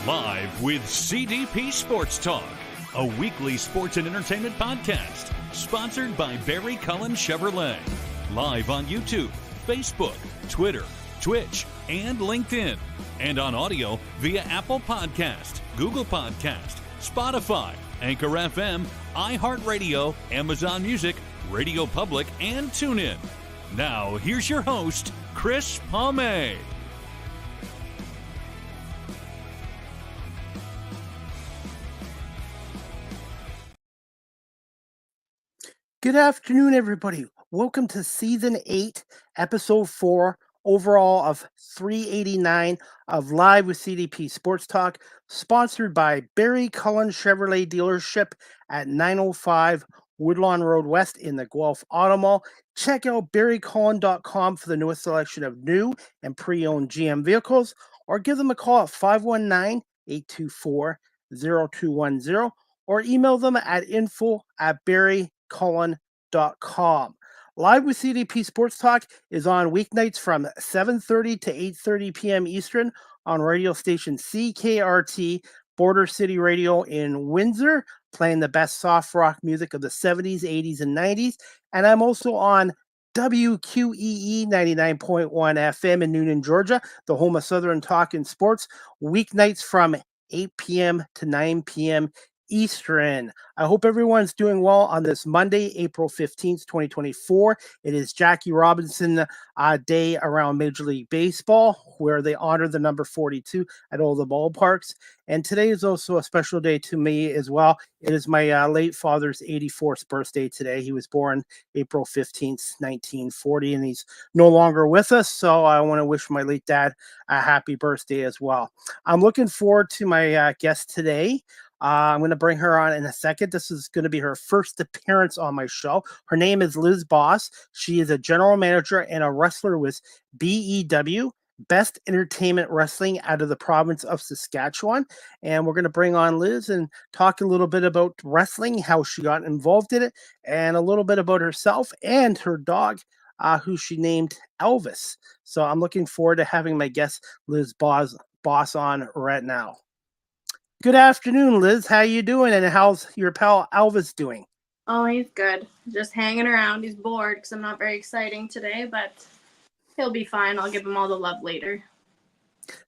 Live with CDP Sports Talk, a weekly sports and entertainment podcast sponsored by Barry Cullen Chevrolet. Live on YouTube, Facebook, Twitter, Twitch, and LinkedIn. And on audio via Apple Podcast, Google Podcast, Spotify, Anchor FM, iHeartRadio, Amazon Music, Radio Public, and TuneIn. Now, here's your host, Chris Palme. Good afternoon, everybody. Welcome to Season 8, Episode 4, overall of 389 of Live with CDP Sports Talk, sponsored by Barry Cullen Chevrolet Dealership at 905 Woodlawn Road West in the Guelph Auto Mall. Check out barrycullen.com for the newest selection of new and pre-owned GM vehicles, or give them a call at 519-824-0210, or email them at info@barrycullen.com. Live with CDP Sports Talk is on weeknights from 7:30 to 8:30 p.m. Eastern on radio station CKRT, Border City Radio in Windsor, playing the best soft rock music of the 70s, 80s, and 90s. And I'm also on WQEE 99.1 FM in Noonan, Georgia, the home of Southern Talk and Sports, weeknights from 8 p.m. to 9 p.m. Eastern. I hope everyone's doing well on this Monday, April 15th, 2024. It is Jackie Robinson Day around Major League Baseball, where they honor the number 42 at all the ballparks. And today is also a special day to me as well. It is my late father's 84th birthday today. He was born April 15th, 1940, and he's no longer with us. So I want to wish my late dad a happy birthday as well. I'm looking forward to my guest today. I'm going to bring her on in a second. This is going to be her first appearance on my show. Her name is Lizz Bosse. She is a general manager and a wrestler with BEW, Best Entertainment Wrestling, out of the province of Saskatchewan. And we're going to bring on Liz and talk a little bit about wrestling, how she got involved in it, and a little bit about herself and her dog, who she named Elvis. So I'm looking forward to having my guest Lizz Bosse on right now. Good afternoon, Liz. How you doing? And how's your pal Elvis doing? Oh, he's good. Just hanging around. He's bored because I'm not very exciting today, but he'll be fine. I'll give him all the love later.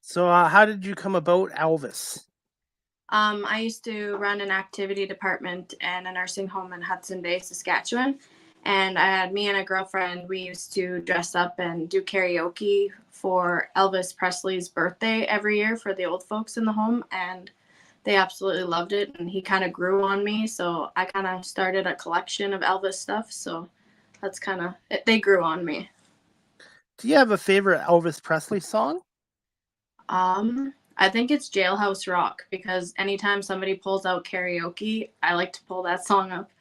So how did you come about Elvis? I used to run an activity department in a nursing home in Hudson Bay, Saskatchewan. And I had me and a girlfriend. We used to dress up and do karaoke for Elvis Presley's birthday every year for the old folks in the home. And they absolutely loved it, and he kind of grew on me, so I kind of started a collection of Elvis stuff, so that's kind of it. They grew on me. Do you have a favorite Elvis Presley song? I think it's Jailhouse Rock, because anytime somebody pulls out karaoke, I like to pull that song up.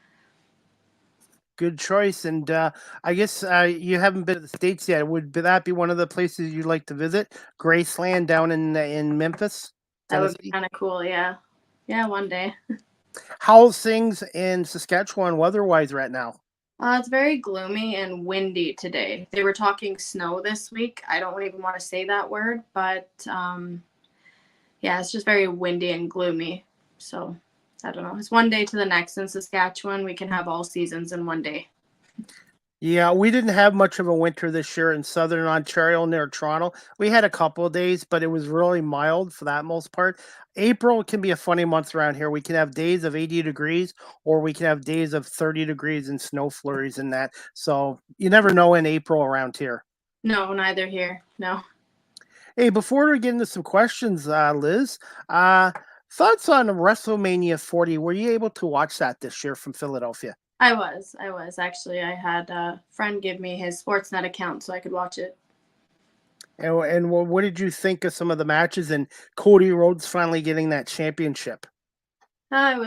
Good choice, and I guess you haven't been to the States yet. Would that be one of the places you'd like to visit? Graceland down in Memphis? That would be kind of cool, yeah. Yeah, one day. How's things in Saskatchewan weather-wise right now? It's very gloomy and windy today. They were talking snow this week. I don't even want to say that word, but yeah, it's just very windy and gloomy. So, I don't know. It's one day to the next in Saskatchewan. We can have all seasons in one day. Yeah, we didn't have much of a winter this year in southern Ontario near Toronto. We had a couple of days, but it was really mild for that most part. April can be a funny month around here. We can have days of 80 degrees, or we can have days of 30 degrees and snow flurries and that. So you never know in April around here. No, neither here. No. Hey, before we get into some questions, Liz, thoughts on WrestleMania 40? Were you able to watch that this year from Philadelphia? I was actually. I had a friend give me his Sportsnet account so I could watch it. And what did you think of some of the matches and Cody Rhodes finally getting that championship? I'm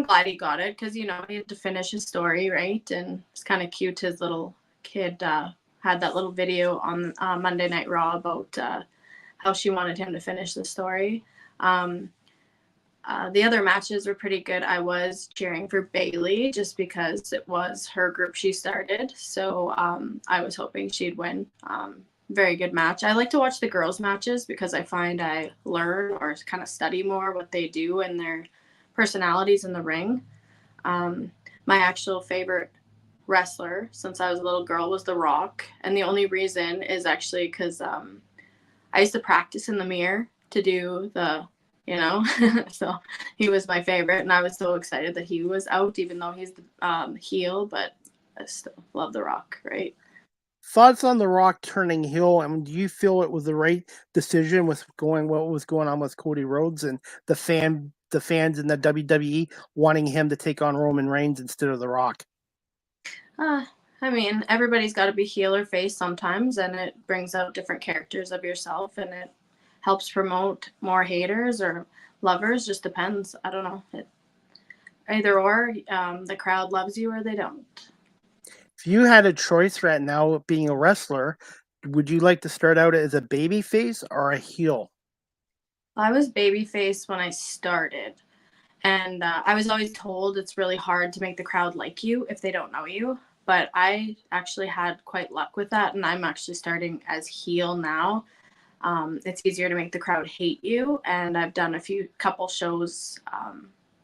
glad he got it because, he had to finish his story, right? And it's kind of cute. His little kid had that little video on Monday Night Raw about how she wanted him to finish the story. The other matches were pretty good. I was cheering for Bayley just because it was her group she started. So I was hoping she'd win. very good match. I like to watch the girls' matches because I find I learn or kind of study more what they do and their personalities in the ring. Um, my actual favorite wrestler since I was a little girl was The Rock, and the only reason is actually because I used to practice in the mirror to do so he was my favorite, and I was so excited that he was out, even though he's the heel, but I still love The Rock, right? Thoughts on The Rock turning heel? I mean, do you feel it was the right decision with what was going on with Cody Rhodes and the fans in the WWE wanting him to take on Roman Reigns instead of The Rock? Uh, I mean, everybody's got to be heel or face sometimes, and it brings out different characters of yourself, and it helps promote more haters or lovers. Just depends. I don't know. Either or, the crowd loves you or they don't. If you had a choice right now, being a wrestler, would you like to start out as a baby face or a heel? I was babyface when I started, and I was always told it's really hard to make the crowd like you if they don't know you. But I actually had quite luck with that, and I'm actually starting as heel now. It's easier to make the crowd hate you, and I've done couple shows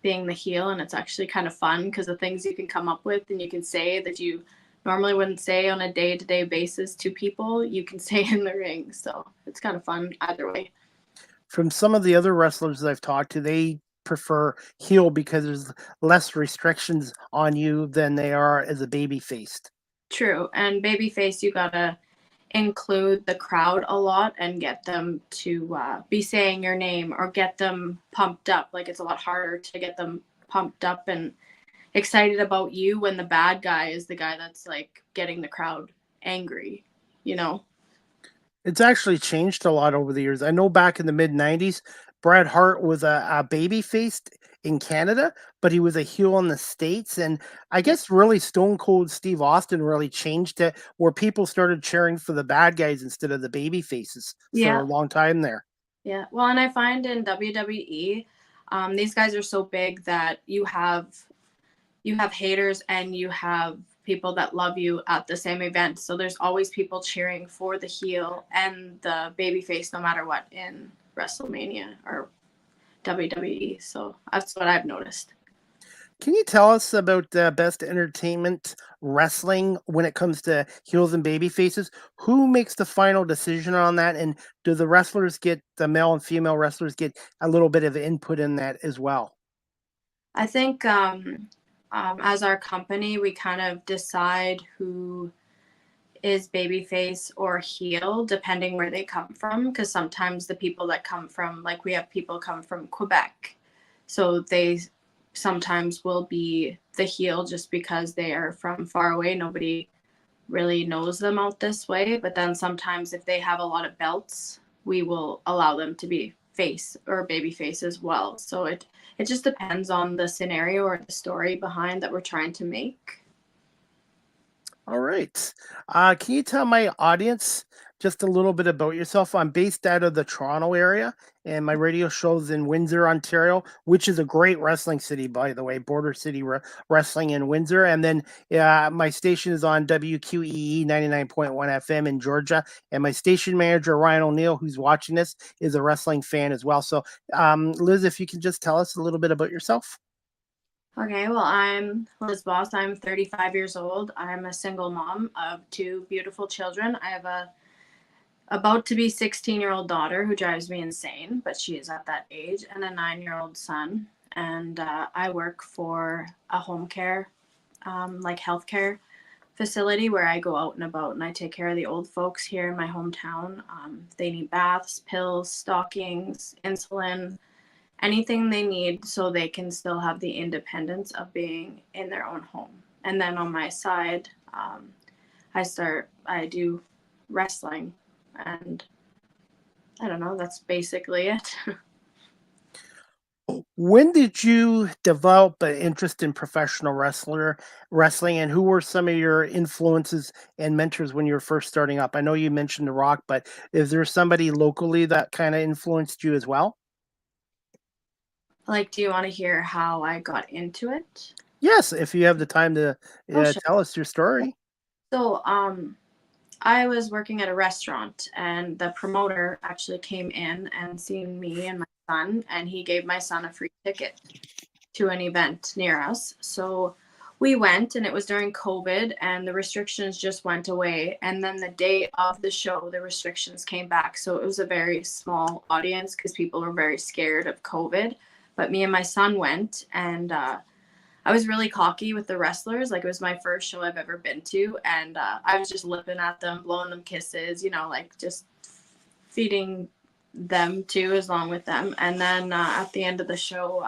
being the heel, and it's actually kind of fun because the things you can come up with and you can say that you normally wouldn't say on a day-to-day basis to people, you can say in the ring. So it's kind of fun either way. From some of the other wrestlers that I've talked to, they prefer heel because there's less restrictions on you than they are as a baby face. True. And babyface, you gotta include the crowd a lot and get them to be saying your name or get them pumped up. Like, it's a lot harder to get them pumped up and excited about you when the bad guy is the guy that's like getting the crowd angry, you know? It's actually changed a lot over the years. I know back in the mid '90s, Bret Hart was a baby face in Canada, but he was a heel in the States. And I Yeah. guess really Stone Cold Steve Austin really changed it where people started cheering for the bad guys instead of the baby faces for a Yeah. long time there. Yeah. Well, and I find in WWE, these guys are so big that you have haters and you have people that love you at the same event. So there's always people cheering for the heel and the babyface no matter what in WrestleMania or WWE. So that's what I've noticed. Can you tell us about best entertainment wrestling when it comes to heels and baby faces? Who makes the final decision on that? And do the male and female wrestlers get a little bit of input in that as well? I think as our company, we kind of decide who is babyface or heel, depending where they come from. Because sometimes the people that come from, like we have people come from Quebec, so they sometimes will be the heel just because they are from far away. Nobody really knows them out this way. But then sometimes if they have a lot of belts, we will allow them to be face or baby face as well. So it just depends on the scenario or the story behind that we're trying to make. All right. Can you tell my audience just a little bit about yourself? I'm based out of the Toronto area, and my radio show's in Windsor, Ontario, which is a great wrestling city, by the way, Border City Wrestling in Windsor. And then my station is on WQEE 99.1 FM in Georgia. And my station manager, Ryan O'Neill, who's watching this, is a wrestling fan as well. So, Liz, if you can just tell us a little bit about yourself. Okay, well, I'm Lizz Bosse. I'm 35 years old. I'm a single mom of two beautiful children. I have a about to be 16-year-old daughter who drives me insane, but she is at that age, and a 9-year-old son. And I work for a home care, like healthcare facility where I go out and about and I take care of the old folks here in my hometown. They need baths, pills, stockings, insulin, anything they need so they can still have the independence of being in their own home. And then on my side, I do wrestling, and I don't know, that's basically it. When did you develop an interest in wrestling, and who were some of your influences and mentors when you were first starting up? I know you mentioned The Rock, but is there somebody locally that kind of influenced you as well? Like, do you want to hear how I got into it? Yes, if you have the time to Oh, sure. tell us your story. So, I was working at a restaurant, and the promoter actually came in and seen me and my son, and he gave my son a free ticket to an event near us. So we went, and it was during COVID, and the restrictions just went away. And then the day of the show, the restrictions came back. So it was a very small audience because people were very scared of COVID. But me and my son went, and I was really cocky with the wrestlers. Like, it was my first show I've ever been to. And I was just lipping at them, blowing them kisses, like just feeding them too, along with them. And then at the end of the show,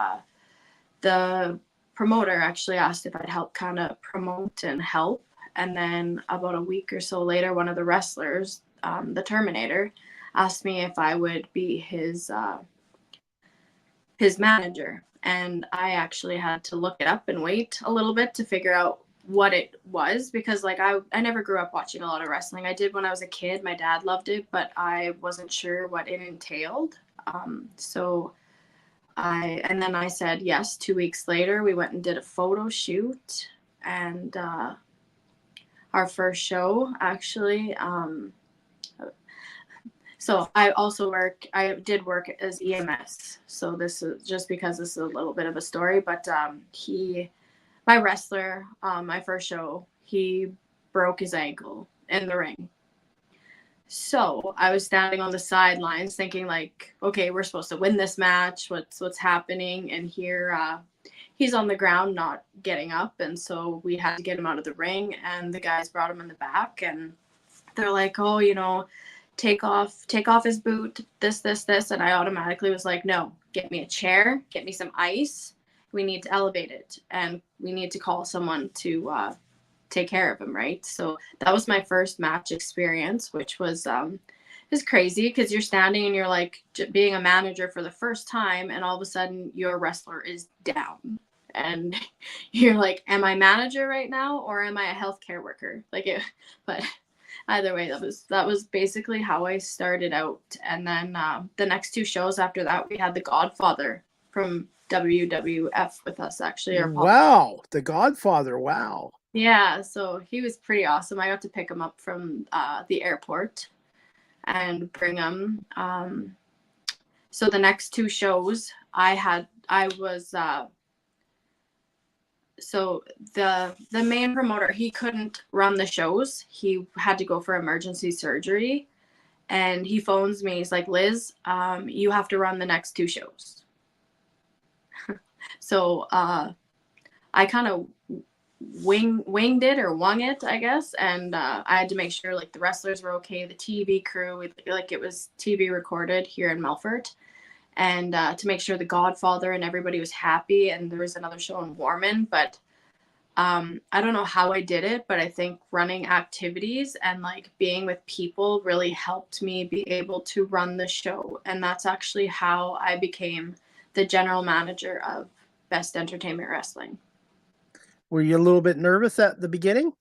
the promoter actually asked if I'd help kind of promote and help. And then about a week or so later, one of the wrestlers, the Terminator, asked me if I would be his manager. And I actually had to look it up and wait a little bit to figure out what it was, because like I never grew up watching a lot of wrestling. I did when I was a kid. My dad loved it, but I wasn't sure what it entailed. And then I said yes. 2 weeks later, we went and did a photo shoot, and our first show actually. So I did work as EMS. So this is just because this is a little bit of a story, but my wrestler, my first show, he broke his ankle in the ring. So I was standing on the sidelines thinking like, okay, we're supposed to win this match. What's happening? And here he's on the ground, not getting up. And so we had to get him out of the ring, and the guys brought him in the back, and they're like, oh, take off his boot, this. And I automatically was like, no, get me a chair, get me some ice. We need to elevate it, and we need to call someone to take care of him, right? So that was my first match experience, which was crazy, because you're standing and you're like being a manager for the first time, and all of a sudden your wrestler is down, and you're like, am I manager right now, or am I a healthcare worker? But either way, that was basically how I started out. And then the next two shows after that, we had the Godfather from WWF with us, actually. Wow, the Godfather! Wow. Yeah, so he was pretty awesome. I got to pick him up from the airport and bring him. So the next two shows so the main promoter, he couldn't run the shows. He had to go for emergency surgery, and he phones me. He's like, Liz, you have to run the next two shows. So I kind of winged it, or wung it, I guess. And I had to make sure like the wrestlers were okay, the TV crew, it was TV recorded here in Melfort, and to make sure the Godfather and everybody was happy. And there was another show in Warman, but I don't know how I did it, but I think running activities and like being with people really helped me be able to run the show. And that's actually how I became the general manager of Best Entertainment Wrestling. Were you a little bit nervous at the beginning?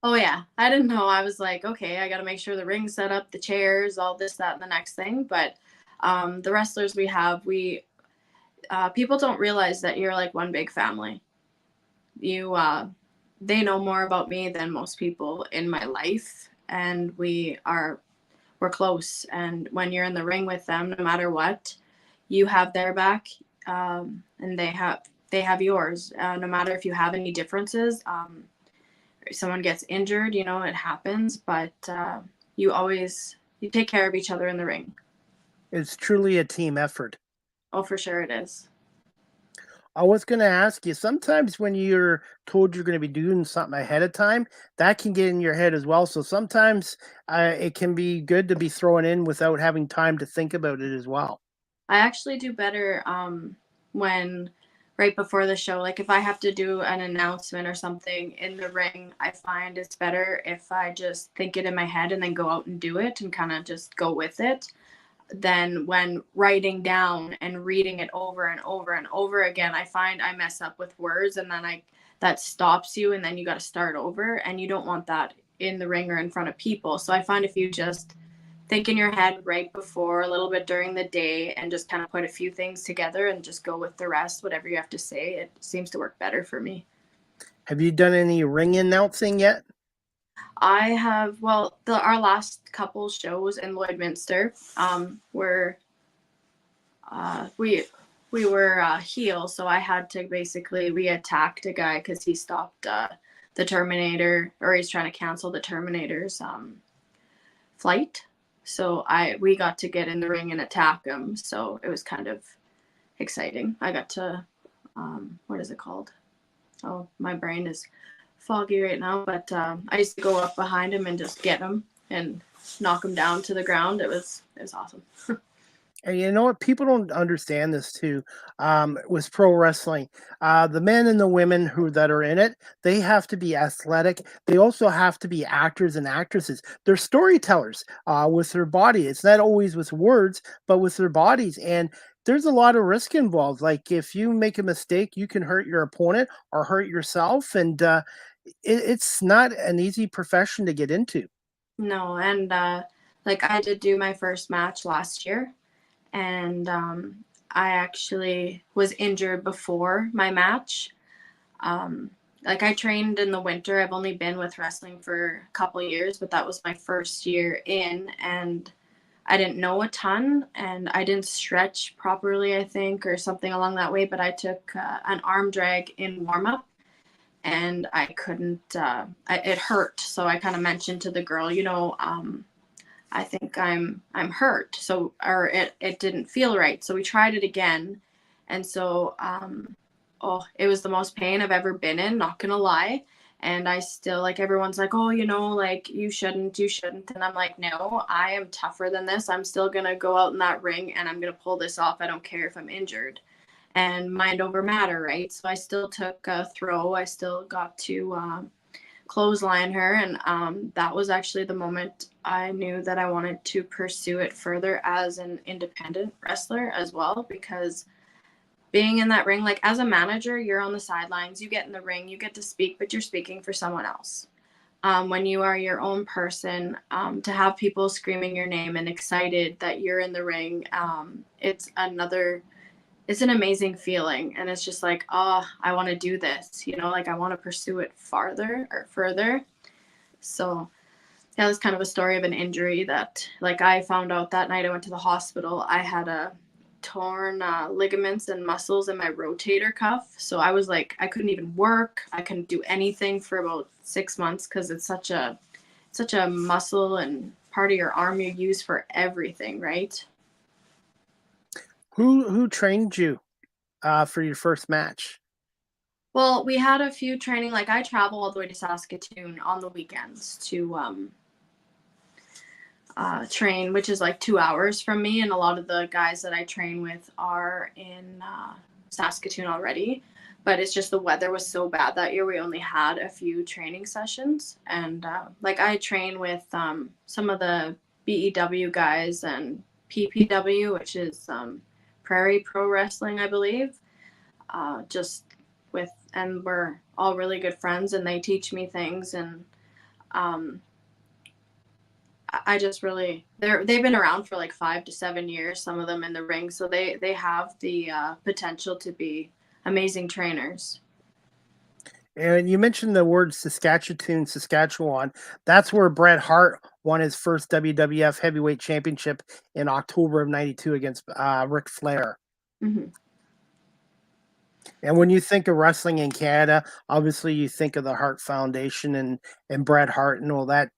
Oh yeah, I didn't know. I was like, okay, I got to make sure the ring's set up, the chairs, all this, that, and the next thing. But the wrestlers we have, people don't realize that you're like one big family. They know more about me than most people in my life, and we're close. And when you're in the ring with them, no matter what, you have their back, and they have yours. No matter if you have any differences, someone gets injured, it happens, but you take care of each other in the ring. It's truly a team effort. Oh, for sure it is. I was going to ask you, sometimes when you're told you're going to be doing something ahead of time, that can get in your head as well. So sometimes it can be good to be thrown in without having time to think about it as well. I actually do better when right before the show, like if I have to do an announcement or something in the ring, I find it's better if I just think it in my head and then go out and do it and kind of just go with it, than when writing down and reading it over and over and over again. I find I mess up with words, and then that stops you, and then you got to start over, and you don't want that in the ring or in front of people. So I find if you just think in your head right before, a little bit during the day, and just kind of put a few things together and just go with the rest, whatever you have to say, it seems to work better for me. Have you done any ring announcing yet? I have, well, our last couple shows in Lloydminster were we were heel, so I had to basically, we attacked a guy because he stopped the Terminator, or he's trying to cancel the Terminator's flight. So we got to get in the ring and attack him. So it was kind of exciting. I got to what is it called? Oh, my brain is foggy right now. But I used to go up behind him and just get him and knock him down to the ground. It was awesome. And you know what? People don't understand this too. With pro wrestling, the men and the women that are in it, they have to be athletic. They also have to be actors and actresses. They're storytellers with their body. It's not always with words, but with their bodies. And there's a lot of risk involved. Like if you make a mistake, you can hurt your opponent or hurt yourself. And it's not an easy profession to get into. No, and like I did do my first match last year, and I actually was injured before my match. Like I trained in the winter. I've only been with wrestling for a couple of years, but that was my first year in, and I didn't know a ton, and I didn't stretch properly, I think, or something along that way. But I took an arm drag in warm up, and I couldn't. It hurt, so I kind of mentioned to the girl, I think I'm hurt. So, or it didn't feel right. So we tried it again. And so, it was the most pain I've ever been in, not gonna lie. And I still, like, everyone's like, oh, like, you shouldn't. And I'm like, no, I am tougher than this. I'm still gonna go out in that ring and I'm gonna pull this off. I don't care if I'm injured. And mind over matter, right? So I still took a throw. I still got to clothesline her, and that was actually the moment I knew that I wanted to pursue it further as an independent wrestler as well, because being in that ring, like as a manager, you're on the sidelines, you get in the ring, you get to speak, but you're speaking for someone else. When you are your own person, to have people screaming your name and excited that you're in the ring, it's an amazing feeling. And it's just like, oh, I want to do this, like I want to pursue it farther or further. So that was kind of a story of an injury that, like, I found out that night I went to the hospital. I had a torn ligaments and muscles in my rotator cuff. So I was like, I couldn't even work. I couldn't do anything for about 6 months because it's such a muscle and part of your arm you use for everything, right? Who trained you for your first match? Well, we had a few training. Like I travel all the way to Saskatchewan on the weekends to train, which is like 2 hours from me. And a lot of the guys that I train with are in Saskatchewan already. But it's just the weather was so bad that year. We only had a few training sessions. And like I train with some of the BEW guys and PPW, which is Prairie Pro Wrestling, I believe. And we're all really good friends, and they teach me things. And I just really, they've been around for like 5 to 7 years, some of them in the ring. So they have the potential to be amazing trainers. And you mentioned the word Saskatchewan. That's where Bret Hart won his first WWF Heavyweight Championship in October of '92 against Ric Flair. Mm-hmm. And when you think of wrestling in Canada, obviously you think of the Hart Foundation and Bret Hart and all that.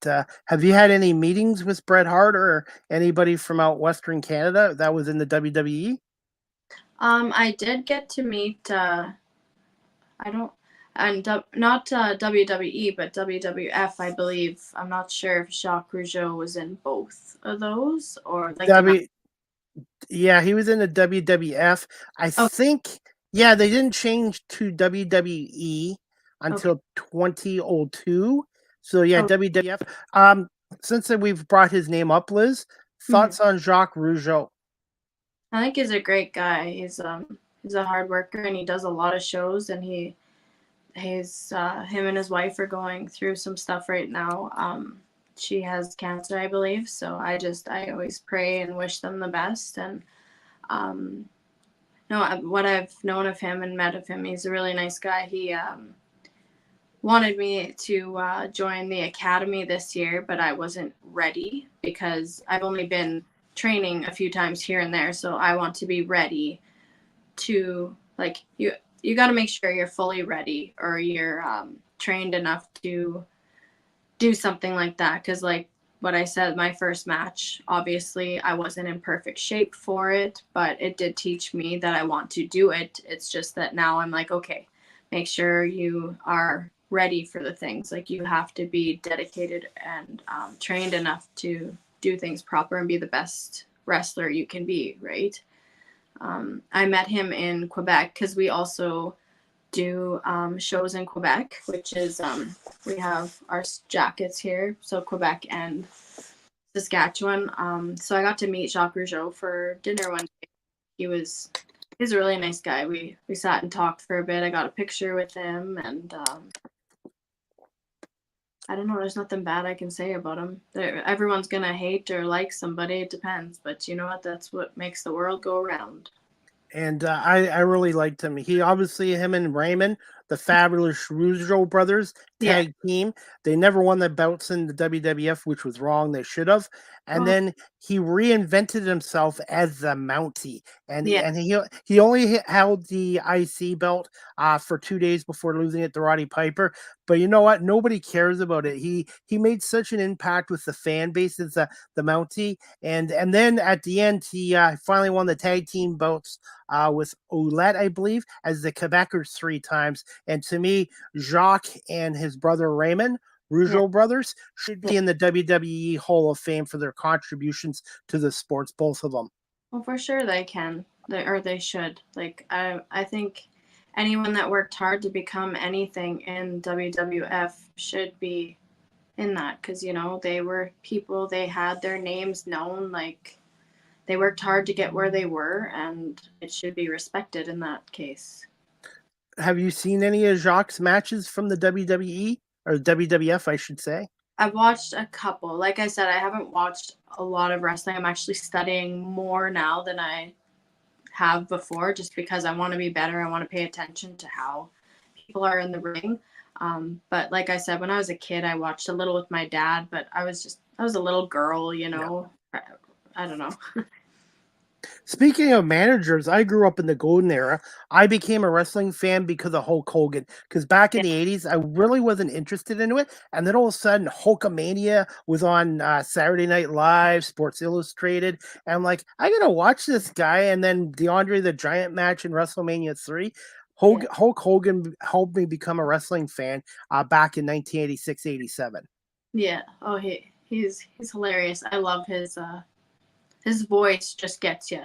Have you had any meetings with Bret Hart or anybody from out Western Canada that was in the WWE? I did get to meet, not WWE, but WWF, I believe. I'm not sure if Jacques Rougeau was in both of those or like. Yeah, he was in the WWF. I think, yeah, they didn't change to WWE until 2002. So yeah, WWF. Since we've brought his name up, Liz, thoughts on Jacques Rougeau? I think he's a great guy. He's a hard worker, and he does a lot of shows, and him and his wife are going through some stuff right now. She has cancer, I believe. So I always pray and wish them the best. And what I've known of him and met of him, he's a really nice guy. wanted me to join the academy this year, but I wasn't ready because I've only been training a few times here and there. So I want to be ready to, like, you got to make sure you're fully ready, or you're trained enough to do something like that. Because like what I said, my first match, obviously I wasn't in perfect shape for it, but it did teach me that I want to do it. It's just that now I'm like, okay, make sure you are ready for the things. Like, you have to be dedicated and trained enough to do things proper and be the best wrestler you can be, right? I met him in Quebec because we also do shows in Quebec, which is we have our jackets here, so Quebec and Saskatchewan. So I got to meet Jacques Rougeau for dinner one day. He's a really nice guy. We sat and talked for a bit. I got a picture with him, and I don't know. There's nothing bad I can say about him. Everyone's gonna hate or like somebody. It depends, but you know what? That's what makes the world go around. And I really liked him. Him and Raymond, the fabulous Rougeau brothers Yeah. tag team. They never won the belts in the WWF, which was wrong. They should have. And Oh, then he reinvented himself as the Mountie, and yeah. he only held the IC belt for 2 days before losing it to Roddy Piper. But you know what? Nobody cares about it. He made such an impact with the fan base as the Mountie, and then at the end he finally won the tag team belts with Ouellette, I believe, as the Quebecers 3 times. And to me, Jacques and his brother Raymond, Yeah. Rougeau brothers, should be in the WWE Hall of Fame for their contributions to the sports, both of them. Well, for sure they can. They should. Like, I think anyone that worked hard to become anything in WWF should be in that, because they were people, they had their names known, like they worked hard to get where they were, and it should be respected in that case. Have you seen any of Jacques' matches from the WWE or WWF, I should say? I've watched a couple. Like I said, I haven't watched a lot of wrestling. I'm actually studying more now than I have before, just because I want to be better. I want to pay attention to how people are in the ring. But like I said, when I was a kid, I watched a little with my dad, but I was a little girl, Yeah. I don't know. Speaking of managers, I grew up in the golden era. I became a wrestling fan because of Hulk Hogan. Because back in Yeah. the 80s, I really wasn't interested in it. And then all of a sudden, Hulkamania was on Saturday Night Live, Sports Illustrated. And I'm like, I got to watch this guy. And then the Andre the Giant match in WrestleMania 3. Yeah. Hulk Hogan helped me become a wrestling fan back in 1986-87. Yeah. Oh, he's hilarious. I love his voice just gets you.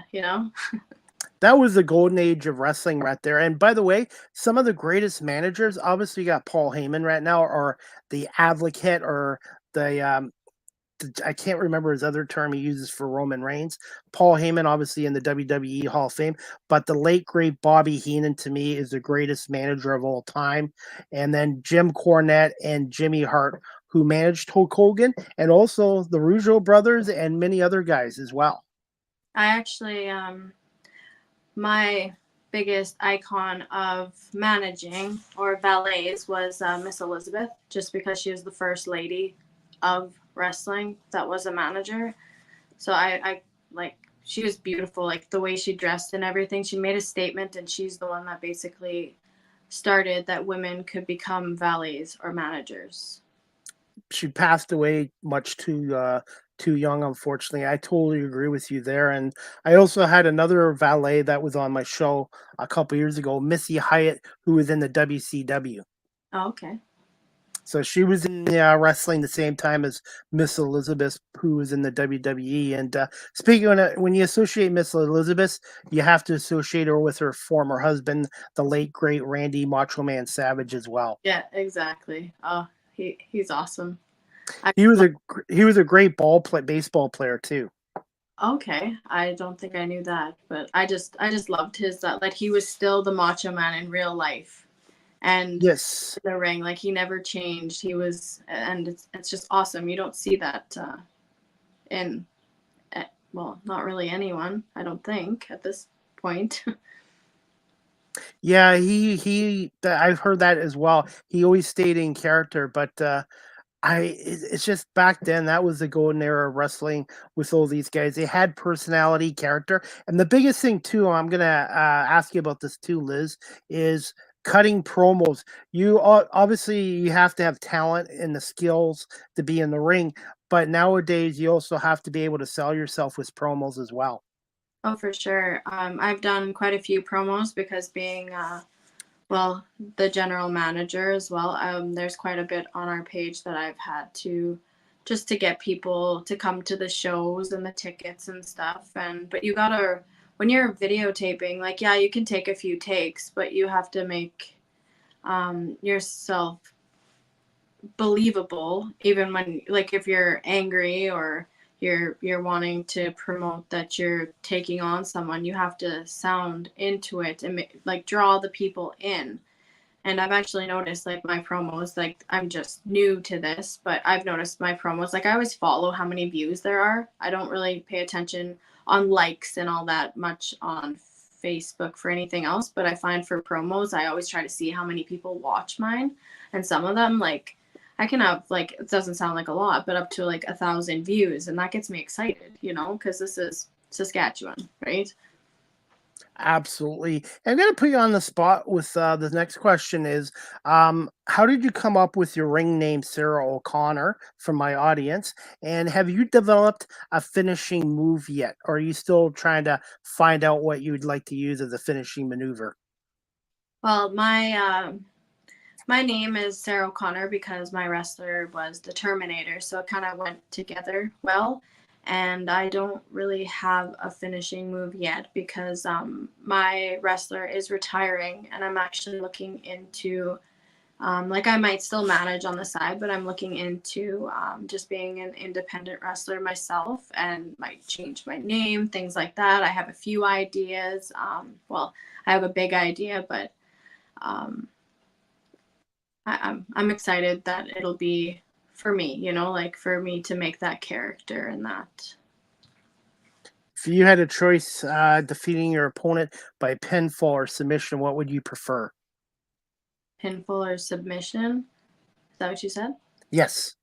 That was the golden age of wrestling right there. And by the way, some of the greatest managers, obviously you got Paul Heyman right now, or the advocate, or I can't remember his other term he uses for Roman Reigns. Paul Heyman, obviously in the WWE Hall of Fame, but the late great Bobby Heenan to me is the greatest manager of all time. And then Jim Cornette and Jimmy Hart, who managed Hulk Hogan, and also the Rougeau brothers and many other guys as well. I actually my biggest icon of managing or valets was Miss Elizabeth, just because she was the first lady of wrestling that was a manager. So I like, she was beautiful, like the way she dressed and everything. She made a statement, and she's the one that basically started that women could become valets or managers. She passed away much too young, unfortunately. I totally agree with you there. And I also had another valet that was on my show a couple years ago, Missy Hyatt, who was in the WCW. Oh, okay. So she was in wrestling the same time as Miss Elizabeth, who was in the WWE. And speaking of, when you associate Miss Elizabeth, you have to associate her with her former husband, the late great Randy Macho Man Savage, as well. Yeah, exactly. Oh, he's awesome. He was a great baseball player too. Okay, I don't think I knew that, but I just loved his that, like, he was still the Macho Man in real life, and Yes. in the ring, like, he never changed. He was, and it's just awesome. You don't see that in well, not really anyone, I don't think, at this point. Yeah, I've heard that as well. He always stayed in character, but it's just back then that was the golden era of wrestling with all these guys. They had personality, character, and the biggest thing too. I'm gonna ask you about this too, Liz. Is cutting promos. Obviously you have to have talent and the skills to be in the ring, but nowadays you also have to be able to sell yourself with promos as well. Oh, for sure. I've done quite a few promos because being well, the general manager as well. There's quite a bit on our page that I've had to just to get people to come to the shows and the tickets and stuff. And but you gotta when you're videotaping, like yeah, you can take a few takes, but you have to make yourself believable even when like if you're angry or you're wanting to promote that you're taking on someone, you have to sound into it and like draw the people in. And I've actually noticed like my promos, like I'm just new to this, but I've noticed my promos, like I always follow how many views there are. I don't really pay attention on likes and all that much on Facebook for anything else, but I find for promos, I always try to see how many people watch mine. And some of them, like I can have like, it doesn't sound like a lot, but up to like 1,000 views. And that gets me excited, you know, because this is Saskatchewan, right? Absolutely. I'm going to put you on the spot with the next question is how did you come up with your ring name, Sarah O'Connor, from my audience? And have you developed a finishing move yet? Or are you still trying to find out what you'd like to use as a finishing maneuver? Well, my name is Sarah O'Connor because my wrestler was the Terminator, so it kind of went together well. And I don't really have a finishing move yet because my wrestler is retiring, and I'm actually looking into like I might still manage on the side, but I'm looking into just being an independent wrestler myself and might change my name, things like that. I have a few ideas. Well, I have a big idea, but um, I'm excited that it'll be for me, you know, like for me to make that character and that. If you had a choice defeating your opponent by pinfall or submission, what would you prefer? Pinfall or submission? Is that what you said? Yes.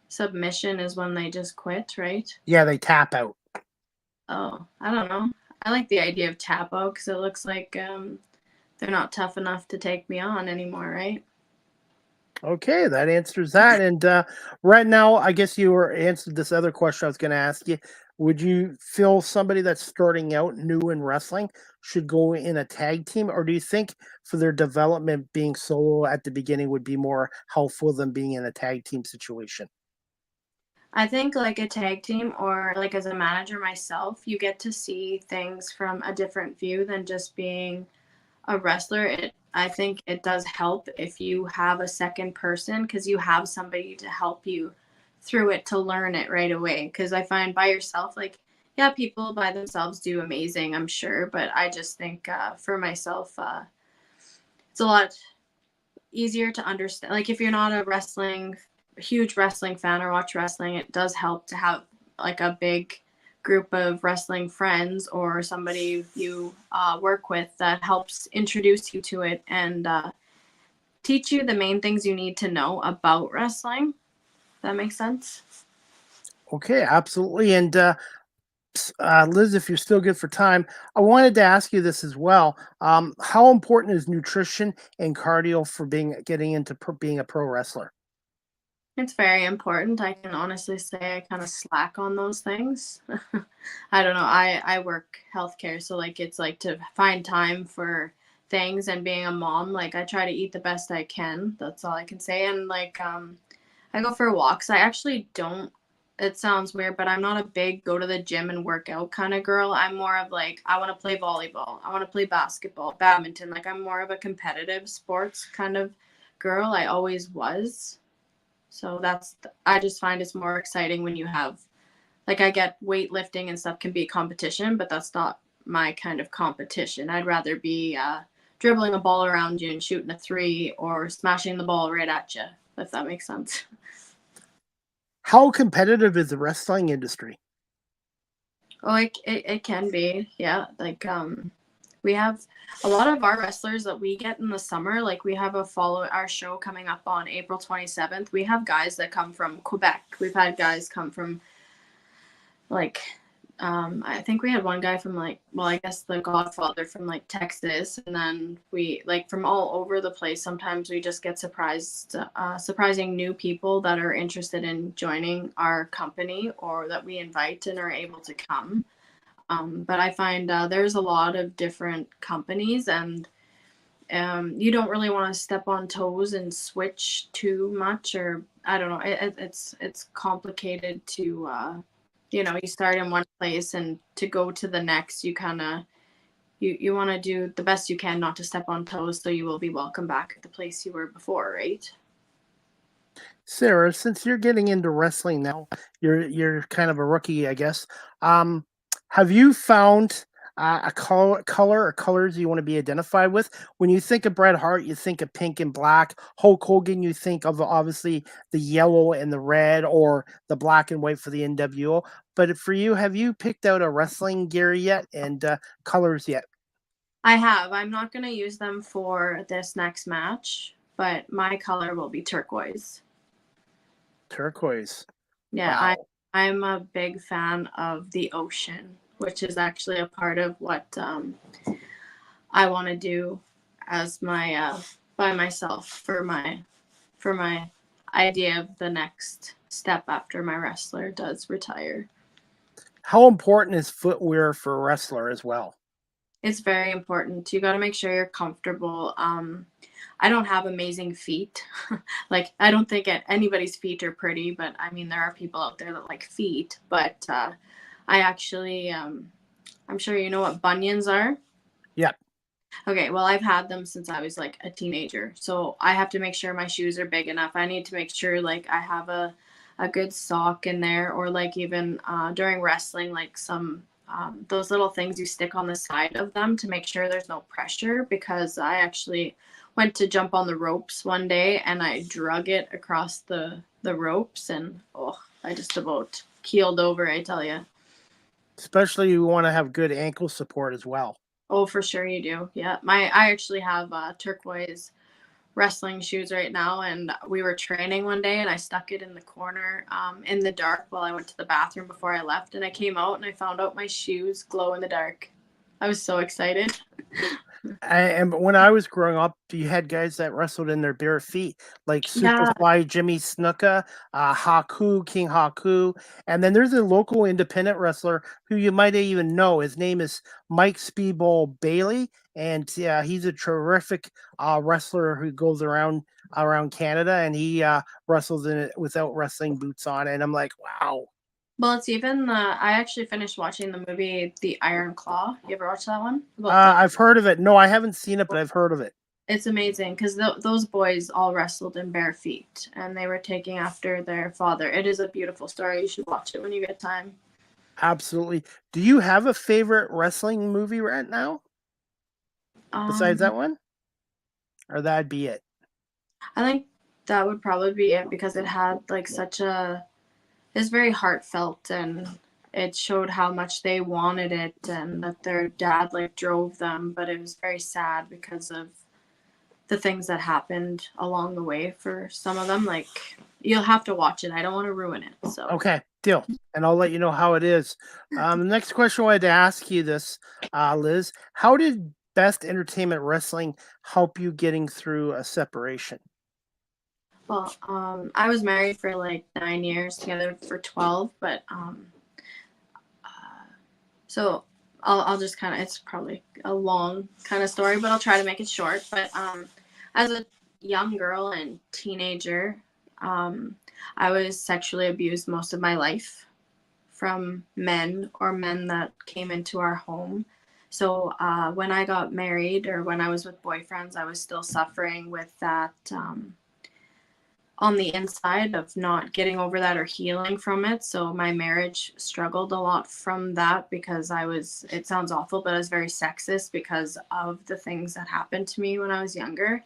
Submission is when they just quit, right? Yeah, they tap out. Oh, I don't know. I like the idea of tap out because it looks like they're not tough enough to take me on anymore, right? Okay, that answers that. And right now, I guess you were answered this other question I was going to ask you. Would you feel somebody that's starting out new in wrestling should go in a tag team, or do you think for their development, being solo at the beginning would be more helpful than being in a tag team situation? I think like a tag team or like as a manager myself, you get to see things from a different view than just being a wrestler. I think it does help if you have a second person because you have somebody to help you through it to learn it right away. Because I find by yourself, like, yeah, people by themselves do amazing, I'm sure, but I just think for myself, it's a lot easier to understand. Like, if you're not huge wrestling fan or watch wrestling, it does help to have like a big group of wrestling friends or somebody you work with that helps introduce you to it and teach you the main things you need to know about wrestling. That makes sense. Okay, absolutely. And Liz, if you're still good for time, I wanted to ask you this as well. How important is nutrition and cardio for getting into being a pro wrestler? It's very important. I can honestly say I kind of slack on those things. I don't know. I work healthcare, so like it's like to find time for things and being a mom, like I try to eat the best I can. That's all I can say. And like I go for walks. I actually don't, it sounds weird, but I'm not a big go to the gym and work out kind of girl. I'm more of like I want to play volleyball. I want to play basketball, badminton. Like I'm more of a competitive sports kind of girl. I always was. So I just find it's more exciting when you have, like, I get weightlifting and stuff can be a competition, but that's not my kind of competition. I'd rather be dribbling a ball around you and shooting a three or smashing the ball right at you, if that makes sense. How competitive is the wrestling industry? Oh, it can be. Yeah. Like, We have a lot of our wrestlers that we get in the summer. Like we have our show coming up on April 27th. We have guys that come from Quebec. We've had guys come from like, I think we had one guy from like, well, I guess the Godfather from like Texas, and then we like from all over the place. Sometimes we just get surprising new people that are interested in joining our company or that we invite and are able to come. But I find there's a lot of different companies, and you don't really want to step on toes and switch too much, or I don't know. It's complicated to, you start in one place and to go to the next. You kind of you want to do the best you can not to step on toes, so you will be welcome back at the place you were before, right? Sarah, since you're getting into wrestling now, you're kind of a rookie, I guess. Have you found a color or colors you want to be identified with? When you think of Bret Hart, you think of pink and black. Hulk Hogan, you think of obviously the yellow and the red, or the black and white for the NWO. But for you, have you picked out a wrestling gear yet, and colors yet? I have. I'm not going to use them for this next match, but my color will be turquoise. Turquoise. Yeah, Wow. I'm a big fan of the ocean, which is actually a part of what I want to do as my by myself for my idea of the next step after my wrestler does retire. How important is footwear for a wrestler as well? It's very important. You got to make sure you're comfortable. I don't have amazing feet. Like, I don't think anybody's feet are pretty, but I mean, there are people out there that like feet. But I actually, I'm sure you know what bunions are. Yeah. Okay, well, I've had them since I was like a teenager. So I have to make sure my shoes are big enough. I need to make sure like I have a good sock in there, or like even during wrestling, like some those little things you stick on the side of them to make sure there's no pressure, because I actually went to jump on the ropes one day and I drug it across the ropes, and I just about keeled over, I tell you. Especially you want to have good ankle support as well. Oh, for sure you do. Yeah, I actually have turquoise wrestling shoes right now, and we were training one day and I stuck it in the corner in the dark while I went to the bathroom before I left, and I came out and I found out my shoes glow in the dark. I was so excited. And when I was growing up, you had guys that wrestled in their bare feet, like Yeah. Superfly Jimmy Snuka, Haku, King Haku. And then there's a local independent wrestler who you might even know. His name is Mike Speedball Bailey. And he's a terrific wrestler who goes around Canada, and he wrestles in it without wrestling boots on. And I'm like, wow. Well, it's even I actually finished watching the movie The Iron Claw. You ever watch that one? I've heard of it. No, I haven't seen it, but I've heard of it. It's amazing because those boys all wrestled in bare feet, and they were taking after their father. It is a beautiful story. You should watch it when you get time. Absolutely. Do you have a favorite wrestling movie right now besides that one? Or that'd be it? I think that would probably be it, because it had like it's very heartfelt, and it showed how much they wanted it and that their dad like drove them, but it was very sad because of the things that happened along the way for some of them. Like, you'll have to watch it. I don't want to ruin it. So Okay, deal. And I'll let you know how it is. The next question I wanted to ask you this, Liz. How did Best Entertainment Wrestling help you getting through a separation? Well, I was married for like 9 years, together for 12, but so I'll just kind of, it's probably a long kind of story, but I'll try to make it short. But as a young girl and teenager, I was sexually abused most of my life from men that came into our home. So when I got married, or when I was with boyfriends, I was still suffering with that on the inside of not getting over that or healing from it. So my marriage struggled a lot from that, because it sounds awful, but I was very sexist because of the things that happened to me when I was younger.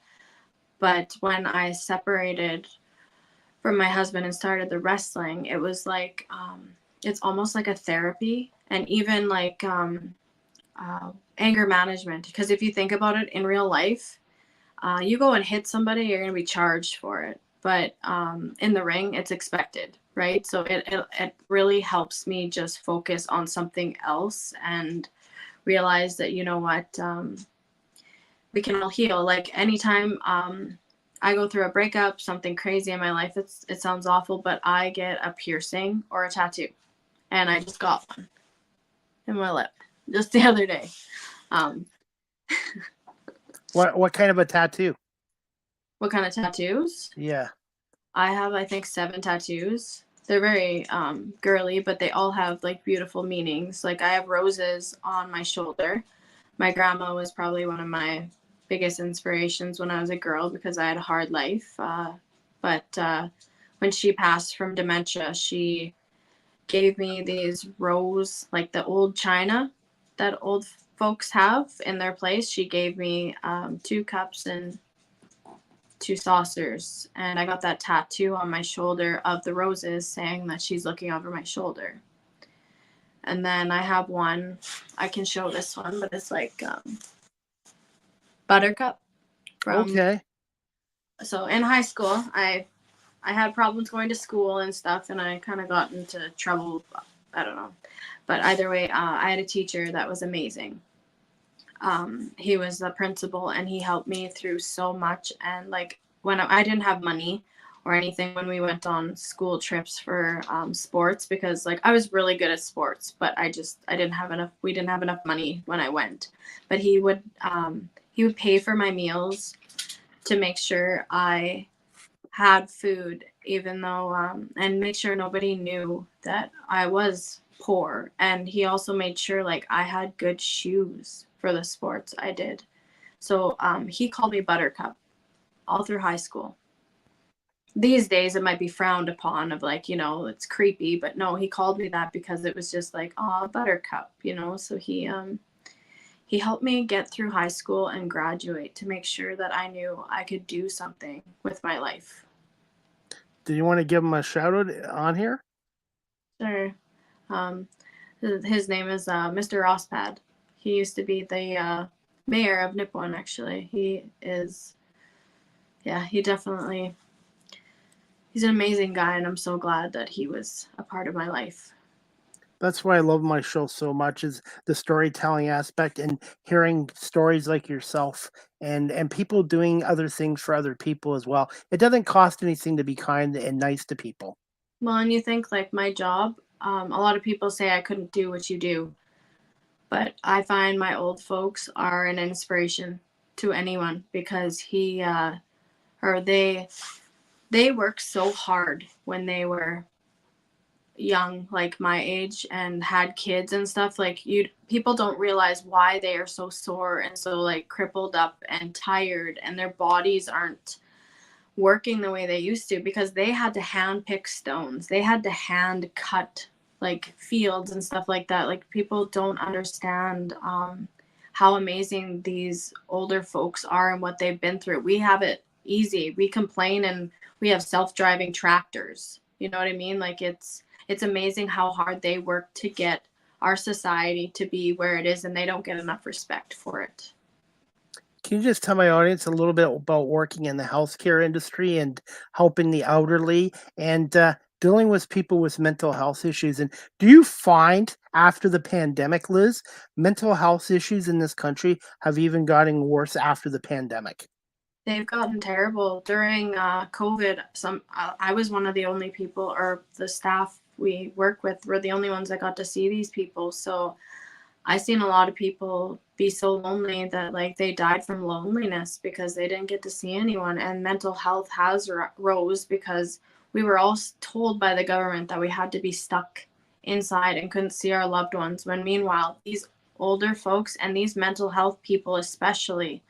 But when I separated from my husband and started the wrestling, it was like, it's almost like a therapy. And even like, anger management. Because if you think about it in real life, you go and hit somebody, you're going to be charged for it. But in the ring, it's expected, right? So it really helps me just focus on something else and realize that, you know what, we can all heal. Like anytime I go through a breakup, something crazy in my life, it sounds awful, but I get a piercing or a tattoo. And I just got one in my lip just the other day. What kind of a tattoo? What kind of tattoos? Yeah. I have, I think, 7 tattoos. They're very girly, but they all have like beautiful meanings. Like I have roses on my shoulder. My grandma was probably one of my biggest inspirations when I was a girl because I had a hard life. But when she passed from dementia, she gave me these rose, like the old china that old folks have in their place. She gave me 2 cups and 2 saucers, and I got that tattoo on my shoulder of the roses saying that she's looking over my shoulder. And then I have one, I can show this one, but it's like buttercup from, Okay. so in high school I had problems going to school and stuff, and I kind of got into trouble, I don't know, but either way, I had a teacher that was amazing. He was the principal, and he helped me through so much. And like when I didn't have money or anything when we went on school trips for sports, because like I was really good at sports, but I didn't have enough. We didn't have enough money when I went. But he would pay for my meals to make sure I had food, even though and make sure nobody knew that I was poor. And he also made sure like I had good shoes for the sports I did. So he called me Buttercup all through high school. These days it might be frowned upon of like, you know, it's creepy, but no, he called me that because it was just like, oh, Buttercup, you know. So he helped me get through high school and graduate to make sure that I knew I could do something with my life. Do you want to give him a shout out on here? Sure. His name is Mr. Rosspad. He used to be the mayor of Nipawin, actually. He is, yeah, he's an amazing guy, and I'm so glad that he was a part of my life. That's why I love my show so much, is the storytelling aspect and hearing stories like yourself and people doing other things for other people as well. It doesn't cost anything to be kind and nice to people. Well, and you think like my job, a lot of people say I couldn't do what you do, but I find my old folks are an inspiration to anyone because they worked so hard when they were young, like my age, and had kids and stuff. Like people don't realize why they are so sore and so like crippled up and tired, and their bodies aren't working the way they used to because they had to hand pick stones. They had to hand cut like fields and stuff like that. Like people don't understand how amazing these older folks are and what they've been through. We have it easy. We complain and we have self-driving tractors. You know what I mean? Like it's amazing how hard they work to get our society to be where it is, and they don't get enough respect for it. Can you just tell my audience a little bit about working in the healthcare industry and helping the elderly and dealing with people with mental health issues? And do you find after the pandemic, Liz, mental health issues in this country have even gotten worse after the pandemic? They've gotten terrible during COVID. I was one of the only people, or the staff we work with were the only ones that got to see these people. So I seen a lot of people be so lonely that like they died from loneliness because they didn't get to see anyone. And mental health has rose because we were all told by the government that we had to be stuck inside and couldn't see our loved ones. When meanwhile, these older folks and these mental health people especially,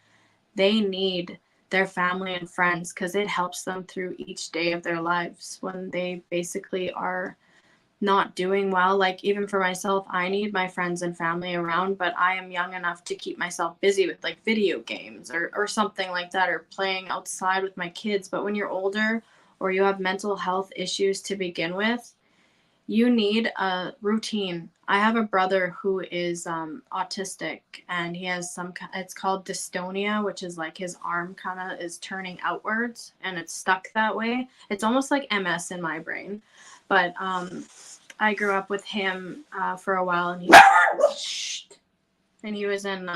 they need their family and friends because it helps them through each day of their lives when they basically are not doing well. Like even for myself, I need my friends and family around, but I am young enough to keep myself busy with like video games or something like that, or playing outside with my kids. But when you're older or you have mental health issues to begin with, You need a routine. I have a brother who is autistic, and he has it's called dystonia, which is like his arm kind of is turning outwards and it's stuck that way. It's almost like MS in my brain. But I grew up with him for a while, and he was in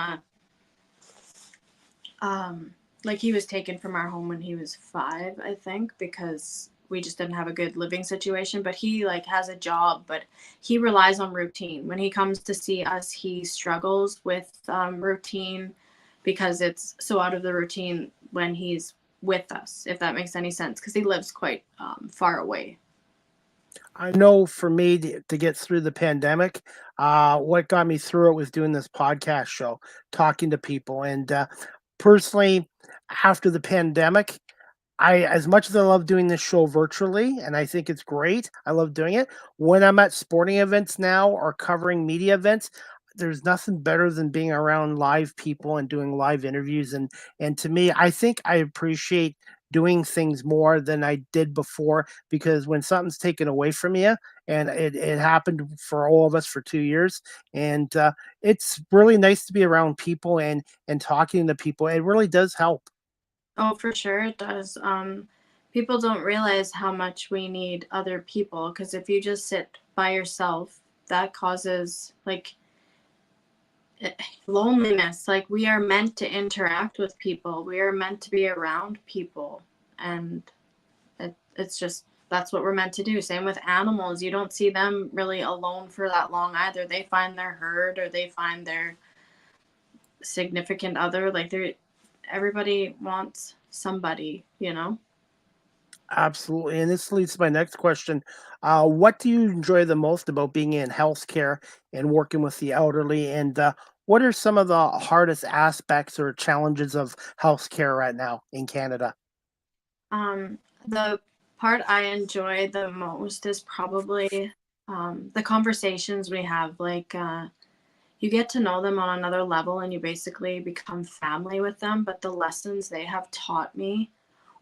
like he was taken from our home when he was 5, I think, because we just didn't have a good living situation. But he like has a job, but he relies on routine. When he comes to see us, he struggles with routine because it's so out of the routine when he's with us, if that makes any sense, because he lives quite far away. I know for me to get through the pandemic, what got me through it was doing this podcast show, talking to people. And personally, after the pandemic, as much as I love doing this show virtually, and I think it's great, I love doing it. When I'm at sporting events now or covering media events, there's nothing better than being around live people and doing live interviews. And to me, I think I appreciate doing things more than I did before, because when something's taken away from you, and it happened for all of us for 2 years, and it's really nice to be around people and talking to people. It really does help. Oh, for sure it does. People don't realize how much we need other people, because if you just sit by yourself, that causes like loneliness. Like, we are meant to interact with people. We are meant to be around people, and it's just that's what we're meant to do. Same with animals. You don't see them really alone for that long either. They find their herd, or they find their significant other. Like, everybody wants somebody, you know. Absolutely. And this leads to my next question. What do you enjoy the most about being in healthcare and working with the elderly? And what are some of the hardest aspects or challenges of healthcare right now in Canada? The part I enjoy the most is probably the conversations we have. Like, you get to know them on another level, and you basically become family with them. But the lessons they have taught me,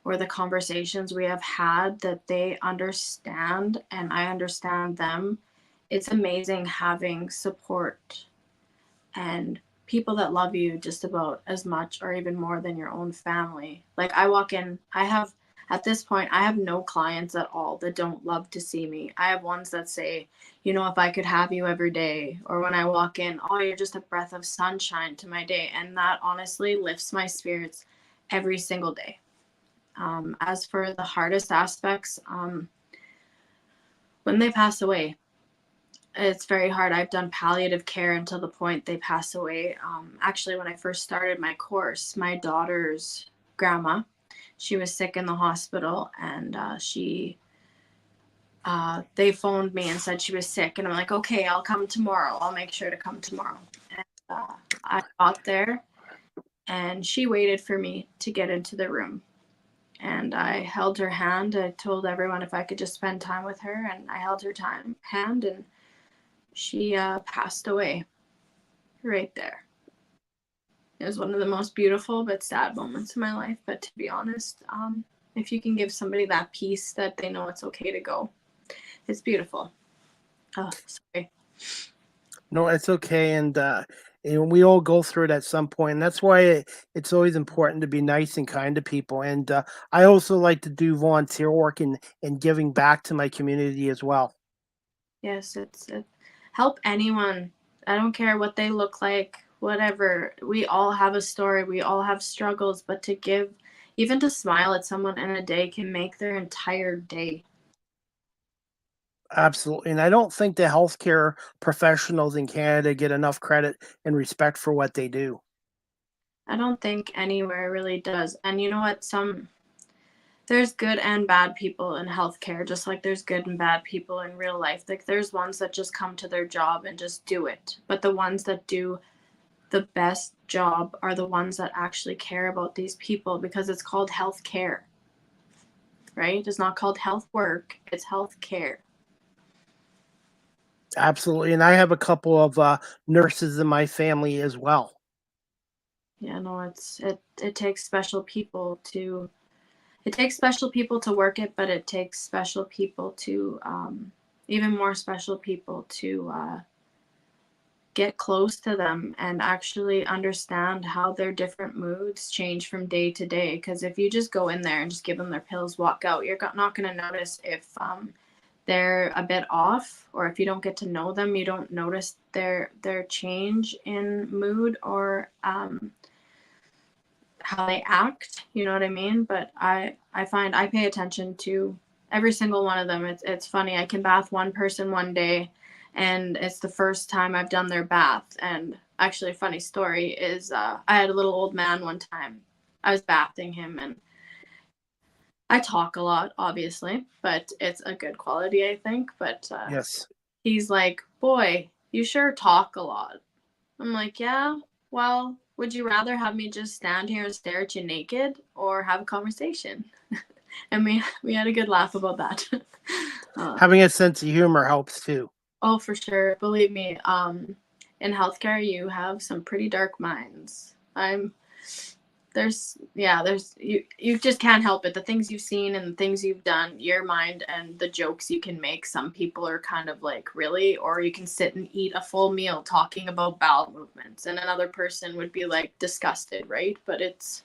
or the conversations we have had that they understand and I understand them, it's amazing having support and people that love you just about as much or even more than your own family. Like, I walk in, at this point, I have no clients at all that don't love to see me. I have ones that say, if I could have you every day, or when I walk in, oh, you're just a breath of sunshine to my day. And that honestly lifts my spirits every single day. As for the hardest aspects, when they pass away, it's very hard. I've done palliative care until the point they pass away. Actually, when I first started my course, my daughter's grandma, she was sick in the hospital, and they phoned me and said she was sick, and I'm like, okay, I'll come tomorrow. I'll make sure to come tomorrow. And I got there, and she waited for me to get into the room. And I held her hand. I told everyone if I could just spend time with her, and I held her hand, and she passed away right there. It was one of the most beautiful but sad moments in my life. But to be honest, if you can give somebody that peace that they know it's okay to go, it's beautiful. Oh, sorry. No, it's okay. And we all go through it at some point. And that's why it's always important to be nice and kind to people. And I also like to do volunteer work and giving back to my community as well. Yes, it help anyone. I don't care what they look like, whatever. We all have a story. We all have struggles, but to give, even to smile at someone in a day, can make their entire day. Absolutely. And I don't think the healthcare professionals in Canada get enough credit and respect for what they do. I don't think anywhere really does. And you know what? There's good and bad people in healthcare, just like there's good and bad people in real life. Like, there's ones that just come to their job and just do it. But the ones that do the best job are the ones that actually care about these people, because it's called healthcare, right? It's not called health work, it's healthcare. Absolutely. And I have a couple of nurses in my family as well. Yeah, no, it takes special people to work it, but it takes special people to even more special people to get close to them and actually understand how their different moods change from day to day. Because if you just go in there and just give them their pills, walk out, you're not going to notice if they're a bit off, or if you don't get to know them, you don't notice their change in mood or how they act, you know what I mean? But I find I pay attention to every single one of them. It's funny. I can bath one person one day, and it's the first time I've done their bath. And actually, a funny story is I had a little old man one time. I was bathing him, and I talk a lot, obviously, but it's a good quality, I think. But Yes. he's like, "Boy, you sure talk a lot." I'm like, "Yeah, well, would you rather have me just stand here and stare at you naked or have a conversation?" And we had a good laugh about that. Having a sense of humor helps too. Oh, for sure. Believe me, in healthcare, you have some pretty dark minds. There's you just can't help it. The things you've seen and the things you've done, your mind and the jokes you can make, some people are kind of like, really? Or you can sit and eat a full meal talking about bowel movements, and another person would be like disgusted, right? But it's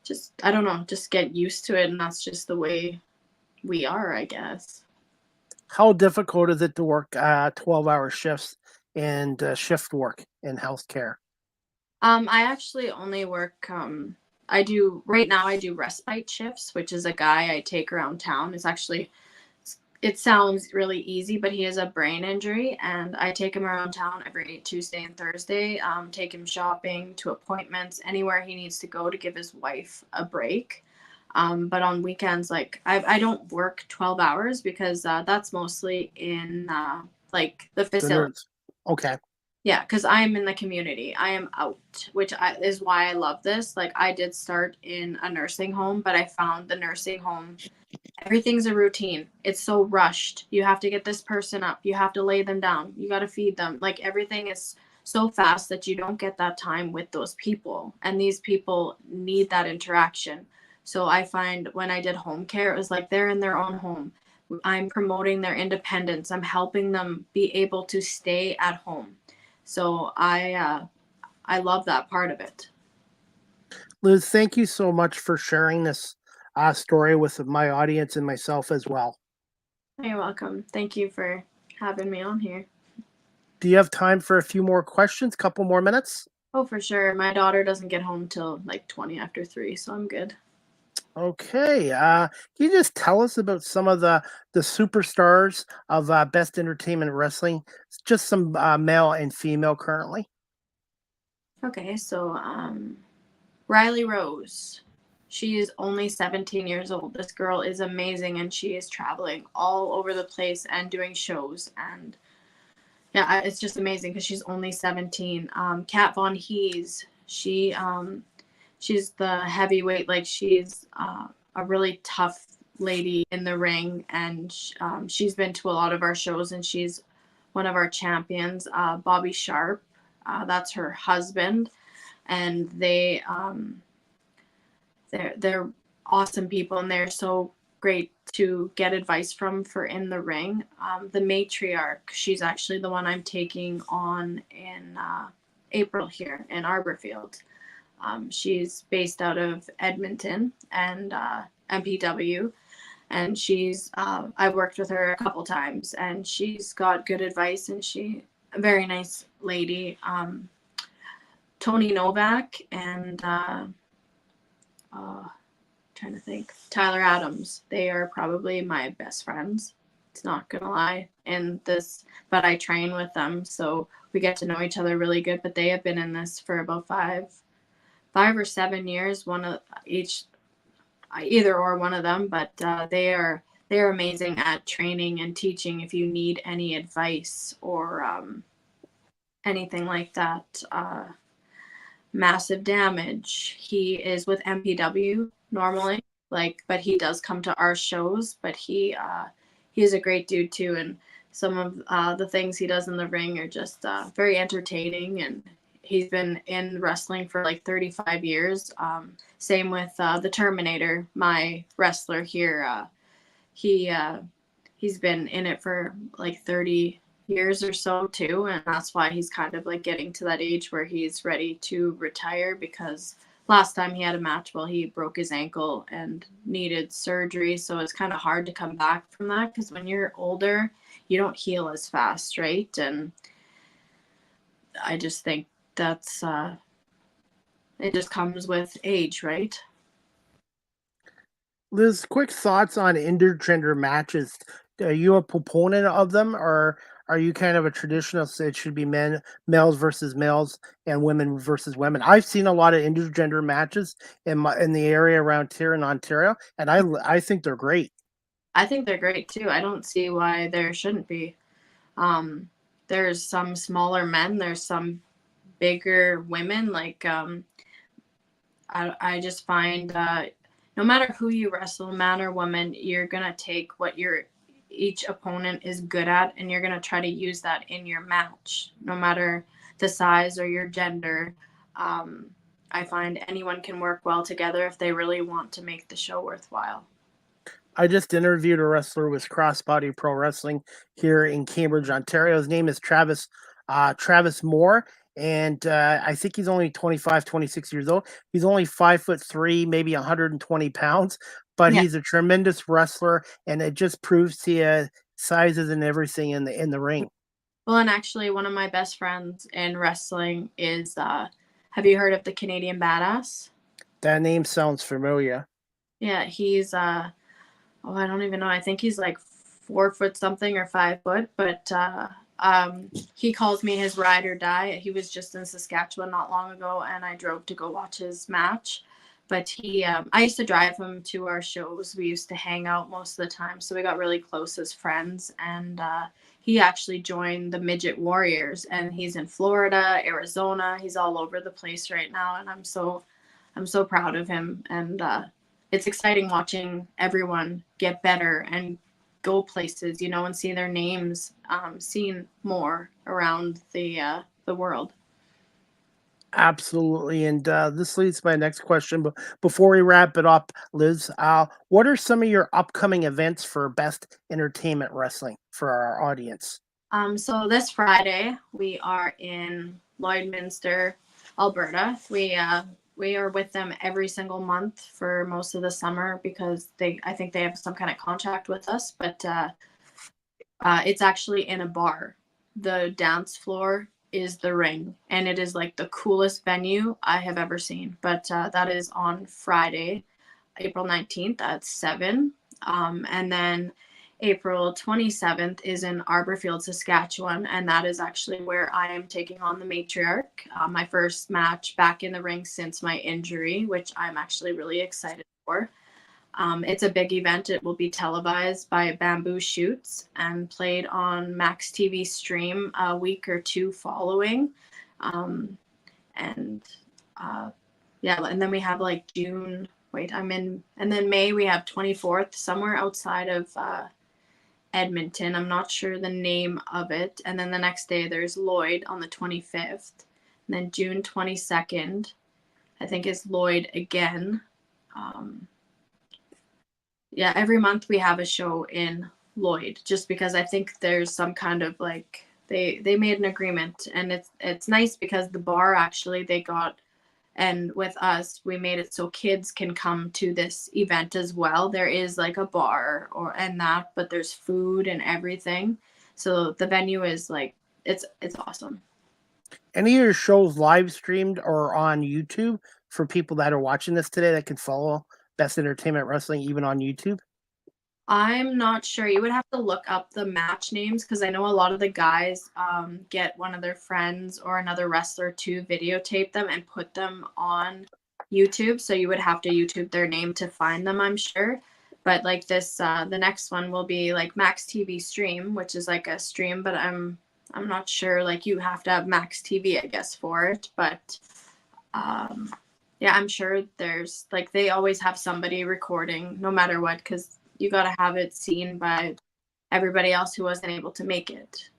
just, I don't know, just get used to it, and that's just the way we are, I guess. How difficult is it to work 12-hour shifts and shift work in healthcare? I actually only work, I do, right now I do respite shifts, which is a guy I take around town. It sounds really easy, but he has a brain injury, and I take him around town every Tuesday and Thursday, take him shopping, to appointments, anywhere he needs to go to give his wife a break. But on weekends, like I don't work 12 hours because that's mostly in like the The facility. nerds. Okay. Yeah, because I am in the community. I am out, which is why I love this. Like, I did start in a nursing home, but I found the nursing home, everything's a routine. It's so rushed. You have to get this person up. You have to lay them down. You got to feed them. Like, everything is so fast that you don't get that time with those people. And these people need that interaction. So I find when I did home care, it was like they're in their own home. I'm promoting their independence. I'm helping them be able to stay at home. So I love that part of it. Liz, thank you so much for sharing this story with my audience and myself as well. You're welcome. Thank you for having me on here. Do you have time for a few more questions? Couple more minutes? Oh, for sure. My daughter doesn't get home till like 20 after 3, so I'm good. Okay. Can you just tell us about some of the superstars of Best Entertainment Wrestling? Just some male and female currently. Okay, so Riley Rose. She is only 17 years old. This girl is amazing, and she is traveling all over the place and doing shows. And yeah, it's just amazing because she's only 17. Kat Von Hees, she's the heavyweight. Like, she's a really tough lady in the ring, and she's been to a lot of our shows, and she's one of our champions. Bobby Sharp, that's her husband, and they're awesome people, and they're so great to get advice from for in the ring. The matriarch, she's actually the one I'm taking on in April here in Arborfield. She's based out of Edmonton and MPW, and she's I've worked with her a couple times, and she's got good advice, and she a very nice lady. Tony Novak and trying to think, Tyler Adams. They are probably my best friends. It's not gonna lie. In this, but I train with them, so we get to know each other really good. But they have been in this for about 5 or 7 years. One of each, either or one of them. But they're amazing at training and teaching. If you need any advice or anything like that. Massive Damage. He is with MPW normally, but he does come to our shows. But he is a great dude too, and some of the things he does in the ring are just very entertaining. And he's been in wrestling for like 35 years. Same with the Terminator, my wrestler here. he's been in it for like 30 years or so too, and that's why he's kind of like getting to that age where he's ready to retire, because last time he had a match, well, he broke his ankle and needed surgery, so it's kind of hard to come back from that, because when you're older you don't heal as fast, right? And I just think that's it just comes with age, right? Liz, quick thoughts on intergender matches. Are you a proponent of them, or are you kind of a traditionalist? It should be males versus males, and women versus women. I've seen a lot of intergender matches in the area around here in Ontario, and I think they're great. I think they're great too. I don't see why there shouldn't be. There's some smaller men, there's some bigger women. Like I just find no matter who you wrestle, man or woman, you're gonna take what each opponent is good at, and you're gonna try to use that in your match, no matter the size or your gender. I find anyone can work well together if they really want to make the show worthwhile. I just interviewed a wrestler with Crossbody Pro Wrestling here in Cambridge, Ontario. His name is Travis Moore, and I think he's only 25, 26 years old. He's only 5'3", maybe 120 pounds, but Yeah. he's a tremendous wrestler, and it just proves to you sizes and everything in the ring. Well, and actually, one of my best friends in wrestling is, have you heard of the Canadian Badass? That name sounds familiar. Yeah, he's, oh, I don't even know. I think he's like 4 foot something or 5 foot, but he calls me his ride or die. He was just in Saskatchewan not long ago, and I drove to go watch his match. But I used to drive him to our shows. We used to hang out most of the time, so we got really close as friends. And he actually joined the Midget Warriors, and he's in Florida, Arizona. He's all over the place right now, and I'm so proud of him. And it's exciting watching everyone get better and go places, and see their names seen more around the world. Absolutely. And this leads to my next question. But before we wrap it up, Liz, what are some of your upcoming events for Best Entertainment Wrestling for our audience? So this Friday we are in Lloydminster, Alberta. We are with them every single month for most of the summer, because I think they have some kind of contract with us, but it's actually in a bar. The dance floor is the ring, and it is like the coolest venue I have ever seen. But that is on Friday, April 19th at 7. And then April 27th is in Arborfield, Saskatchewan, and that is actually where I am taking on the matriarch. My first match back in the ring since my injury, which I'm actually really excited for. It's a big event. It will be televised by Bamboo Shoots and played on Max TV Stream a week or two following. And then we have like June. And then May we have 24th somewhere outside of Edmonton. I'm not sure the name of it. And then the next day there's Lloyd on the 25th. And then June 22nd, I think, is Lloyd again. Every month we have a show in Lloyd, just because I think there's some kind of like they made an agreement, and it's nice because the bar actually they got, and with us we made it so kids can come to this event as well. There is like a bar but there's food and everything, so the venue is like it's awesome. Any of your shows live streamed or on YouTube for people that are watching this today that can follow Best Entertainment Wrestling even on YouTube? I'm not sure. You would have to look up the match names, because I know a lot of the guys get one of their friends or another wrestler to videotape them and put them on YouTube. So you would have to YouTube their name to find them, I'm sure. But like this, the next one will be like Max TV Stream, which is like a stream, but I'm not sure. Like you have to have Max TV, I guess, for it. But I'm sure there's like they always have somebody recording no matter what, because you got to have it seen by everybody else who wasn't able to make it.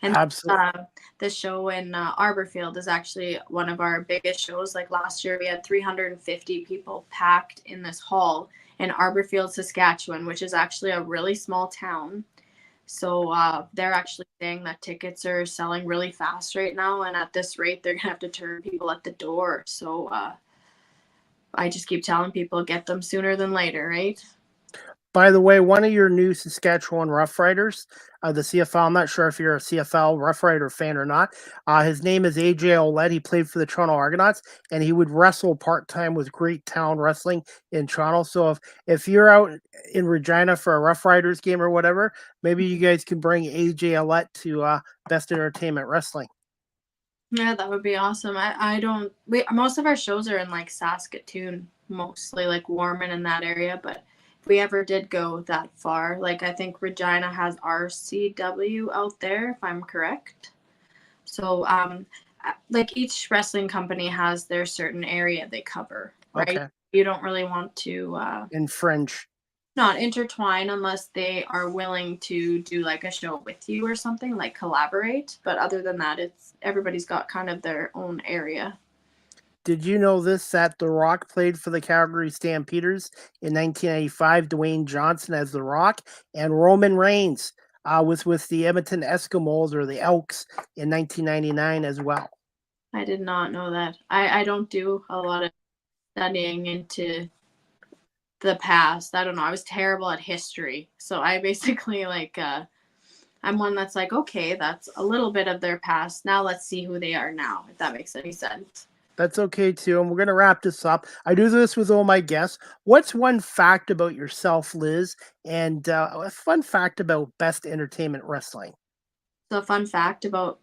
And Absolutely. the show in Arborfield is actually one of our biggest shows. Like last year, we had 350 people packed in this hall in Arborfield, Saskatchewan, which is actually a really small town. So they're actually saying that tickets are selling really fast right now. And at this rate, they're going to have to turn people at the door. So I just keep telling people, get them sooner than later, right? By the way, one of your new Saskatchewan Rough Riders, the CFL, I'm not sure if you're a CFL Rough Rider fan or not. His name is AJ Ouellette. He played for the Toronto Argonauts, and he would wrestle part-time with Great Town Wrestling in Toronto. So if you're out in Regina for a Rough Riders game or whatever, maybe you guys can bring AJ Ouellette to Best Entertainment Wrestling. Yeah, that would be awesome. Most of our shows are in like Saskatoon, mostly like Warman in that area, but if we ever did go that far, like I think Regina has RCW out there, if I'm correct. So like each wrestling company has their certain area they cover, right? Okay. You don't really want to Infringe. not intertwine unless they are willing to do like a show with you or something, like collaborate. But other than that, it's everybody's got kind of their own area. Did you know this, that The Rock played for the Calgary Stampeders in 1995, Dwayne Johnson as The Rock, and Roman Reigns was with the Edmonton Eskimos or the Elks in 1999 as well. I did not know that. I don't do a lot of studying into the past. I don't know. I was terrible at history. So I basically like I'm one that's like, okay, that's a little bit of their past. Now let's see who they are now, if that makes any sense. That's okay too. And we're going to wrap this up. I do this with all my guests. What's one fact about yourself, Liz? And a fun fact about Best Entertainment Wrestling? So a fun fact about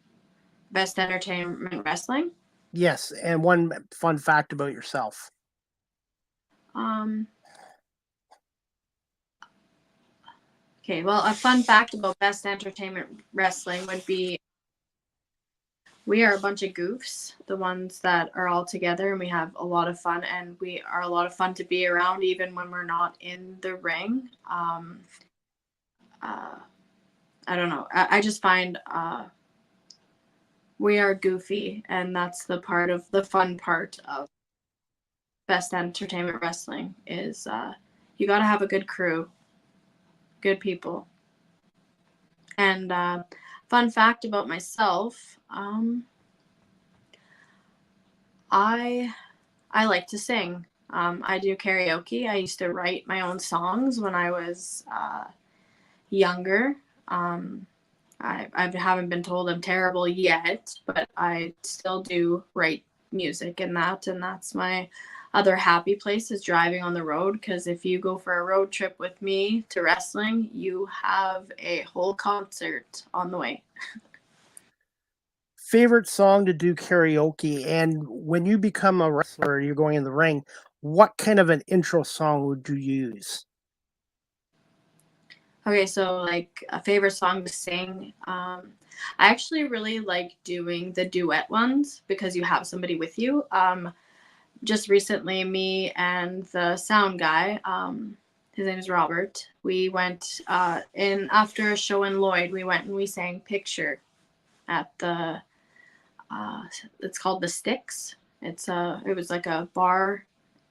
Best Entertainment Wrestling. Yes. And one fun fact about yourself. Okay, well, a fun fact about Best Entertainment Wrestling would be we are a bunch of goofs, the ones that are all together, and we have a lot of fun, and we are a lot of fun to be around even when we're not in the ring. I don't know. I just find we are goofy, and that's the fun part of Best Entertainment Wrestling is you got to have a good crew, good people. And fun fact about myself, I like to sing. I do karaoke. I used to write my own songs when I was younger. I haven't been told I'm terrible yet, but I still do write music and that's my other happy place is driving on the road, because if you go for a road trip with me to wrestling, you have a whole concert on the way. Favorite song to do karaoke, and when you become a wrestler, you're going in the ring, what kind of an intro song would you use? Okay, so like a favorite song to sing. I actually really like doing the duet ones because you have somebody with you. Just recently, me and the sound guy, his name is Robert, we went in after a show in Lloyd, we went and we sang Picture at the it's called the Sticks. It was like a bar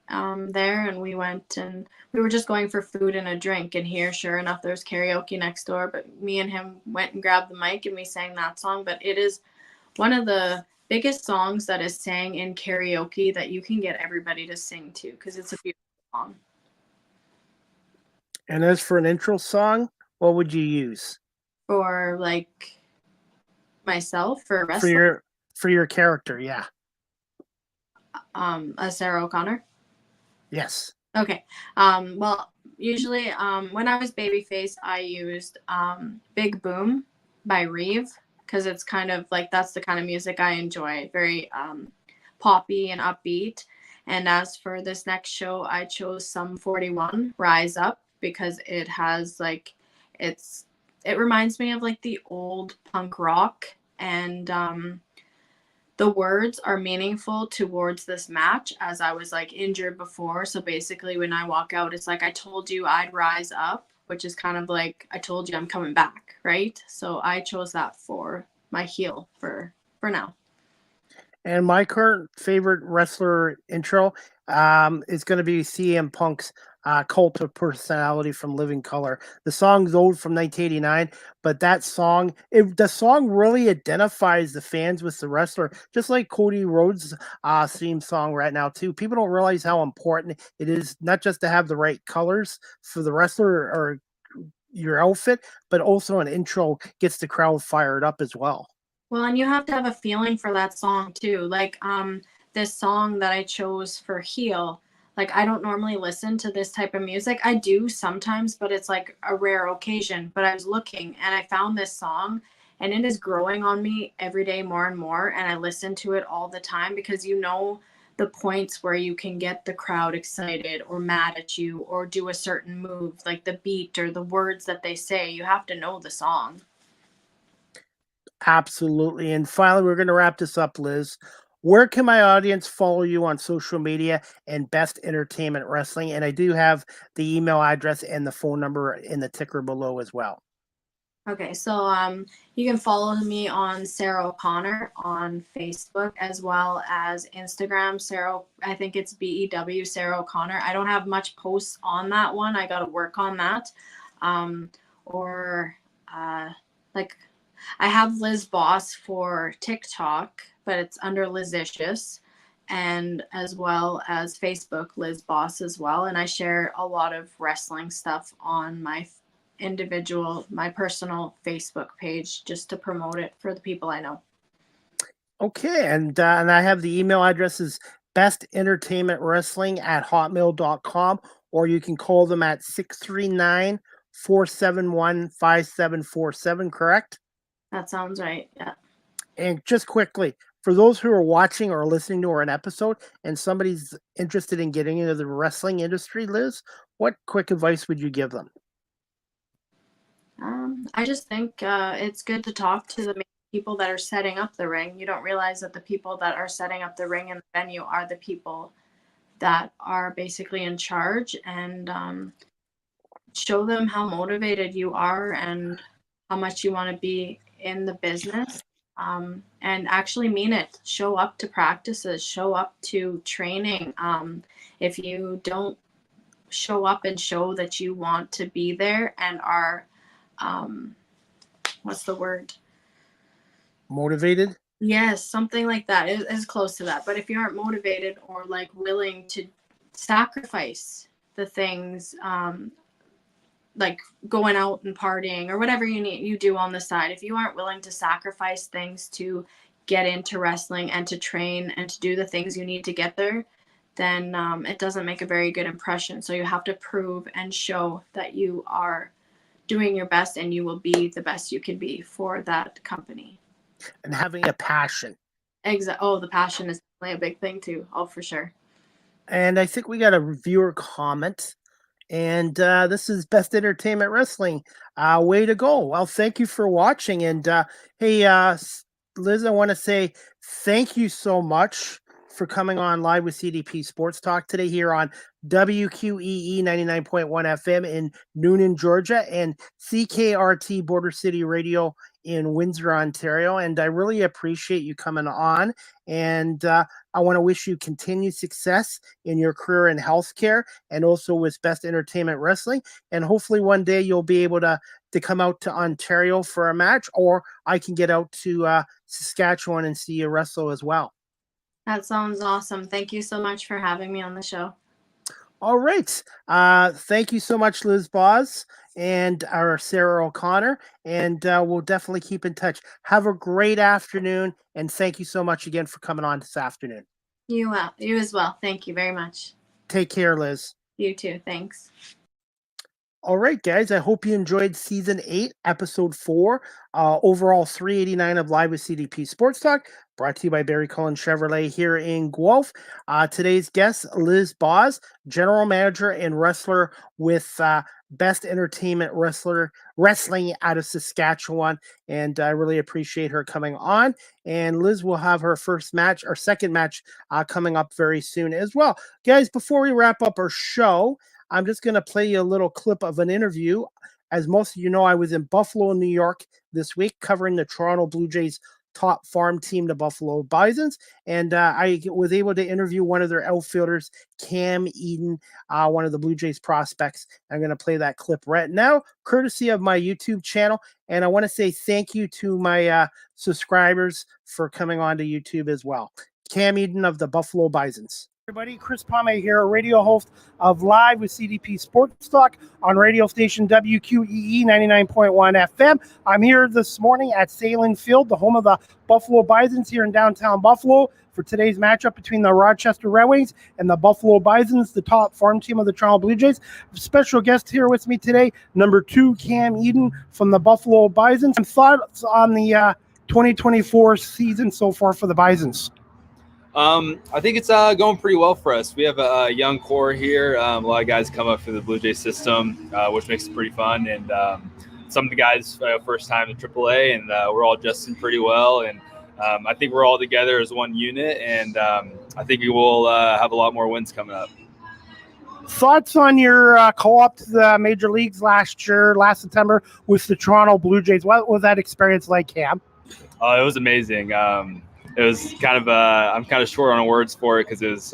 there, and we went and we were just going for food and a drink, and here sure enough there's karaoke next door, but me and him went and grabbed the mic and we sang that song. But it is one of the biggest songs that is sang in karaoke that you can get everybody to sing to, because it's a beautiful song. And as for an intro song, what would you use? For like myself, for wrestling? For your character, yeah. Sarah O'Connor? Yes. Okay. Well, usually when I was babyface, I used Big Boom by Reeve, because it's kind of like that's the kind of music I enjoy, very poppy and upbeat. And as for this next show, I chose Sum 41, Rise Up, because it has like it reminds me of like the old punk rock, and the words are meaningful towards this match, as I was like injured before. So basically when I walk out, it's like I told you I'd rise up, which is kind of like I told you I'm coming back, right? So I chose that for my heel for now. And my current favorite wrestler intro is going to be CM Punk's Cult of Personality from Living Color. The song's old from 1989, but that song, the song really identifies the fans with the wrestler, just like Cody Rhodes' theme song right now, too. People don't realize how important it is not just to have the right colors for the wrestler or your outfit, but also an intro gets the crowd fired up as well. Well, and you have to have a feeling for that song too. Like this song that I chose for Heel, like I don't normally listen to this type of music. I do sometimes, but it's like a rare occasion. But I was looking and I found this song and it is growing on me every day more and more, and I listen to it all the time because the points where you can get the crowd excited or mad at you or do a certain move, like the beat or the words that they say. You have to know the song. Absolutely. And finally, we're going to wrap this up, Liz. Where can my audience follow you on social media and Best Entertainment Wrestling? And I do have the email address and the phone number in the ticker below as well. Okay, so you can follow me on Sarah O'Connor on Facebook as well as Instagram. Sarah, I think it's BEW Sarah O'Connor. I don't have much posts on that one. I got to work on that. Like I have Lizz Bosse for TikTok, but it's under Lizzicious, and as well as Facebook, Lizz Bosse as well. And I share a lot of wrestling stuff on my personal Facebook page just to promote it for the people I know. Okay, and I have the email addresses bestentertainmentwrestling@hotmail.com, or you can call them at 639-471-5747, correct? That sounds right, yeah. And just quickly, for those who are watching or listening to an episode and somebody's interested in getting into the wrestling industry, Liz, what quick advice would you give them? I just think it's good to talk to the people that are setting up the ring. You don't realize that the people that are setting up the ring and the venue are the people that are basically in charge, and show them how motivated you are and how much you want to be in the business, and actually mean it. Show up to practices, show up to training. If you don't show up and show that you want to be there and are what's the word? Motivated? Yes, something like that is close to that. But if you aren't motivated or like willing to sacrifice the things, like going out and partying or whatever you do on the side, if you aren't willing to sacrifice things to get into wrestling and to train and to do the things you need to get there, then it doesn't make a very good impression. So you have to prove and show that you are doing your best and you will be the best you can be for that company. And having a passion. Oh, the passion is definitely a big thing too. Oh, for sure. And I think we got a viewer comment. And this is Best Entertainment Wrestling. Way to go. Well, thank you for watching. And hey, Liz, I want to say thank you so much for coming on Live with CDP Sports Talk today here on WQEE 99.1 FM in Noonan, Georgia, and CKRT Border City Radio in Windsor, Ontario. And I really appreciate you coming on. And I want to wish you continued success in your career in healthcare and also with Best Entertainment Wrestling. And hopefully one day you'll be able to come out to Ontario for a match, or I can get out to Saskatchewan and see you wrestle as well. That sounds awesome. Thank you so much for having me on the show. All right. Thank you so much, Lizz Bosse and our Sarah O'Connor. And we'll definitely keep in touch. Have a great afternoon. And thank you so much again for coming on this afternoon. You as well. Thank you very much. Take care, Liz. You too. Thanks. All right, guys. I hope you enjoyed Season 8, Episode 4, overall 389 of Live with CDP Sports Talk, brought to you by Barry Cullen Chevrolet here in Guelph. Today's guest, Lizz Bosse, General Manager and Wrestler with Best Entertainment Wrestling out of Saskatchewan. And I really appreciate her coming on. And Liz will have her second match coming up very soon as well. Guys, before we wrap up our show, I'm just going to play you a little clip of an interview As most of you know, I was in Buffalo, New York this week covering the Toronto Blue Jays top farm team, the Buffalo Bisons, and I was able to interview one of their outfielders, Cam Eden, one of the Blue Jays prospects. I'm going to play that clip right now, courtesy of my YouTube channel, and I want to say thank you to my subscribers for coming on to YouTube as well. Cam Eden of the Buffalo Bisons. Everybody, Chris Palme here, radio host of Live with CDP Sports Talk on radio station WQEE 99.1 FM. I'm here this morning at Salin Field, the home of the Buffalo Bisons here in downtown Buffalo, for today's matchup between the Rochester Red Wings and the Buffalo Bisons, the top farm team of the Toronto Blue Jays. Special guest here with me today, number 2, Cam Eden from the Buffalo Bisons. And thoughts on the 2024 season so far for the Bisons? I think it's going pretty well for us. We have a young core here. A lot of guys come up through the Blue Jays system, which makes it pretty fun. And some of the guys first time in AAA, and we're all adjusting pretty well. And I think we're all together as one unit, and I think we will have a lot more wins coming up. Thoughts on your co-op to the major leagues last September with the Toronto Blue Jays? What was that experience like, Cam? It was amazing. It was kind of I'm kind of short on words for it because it was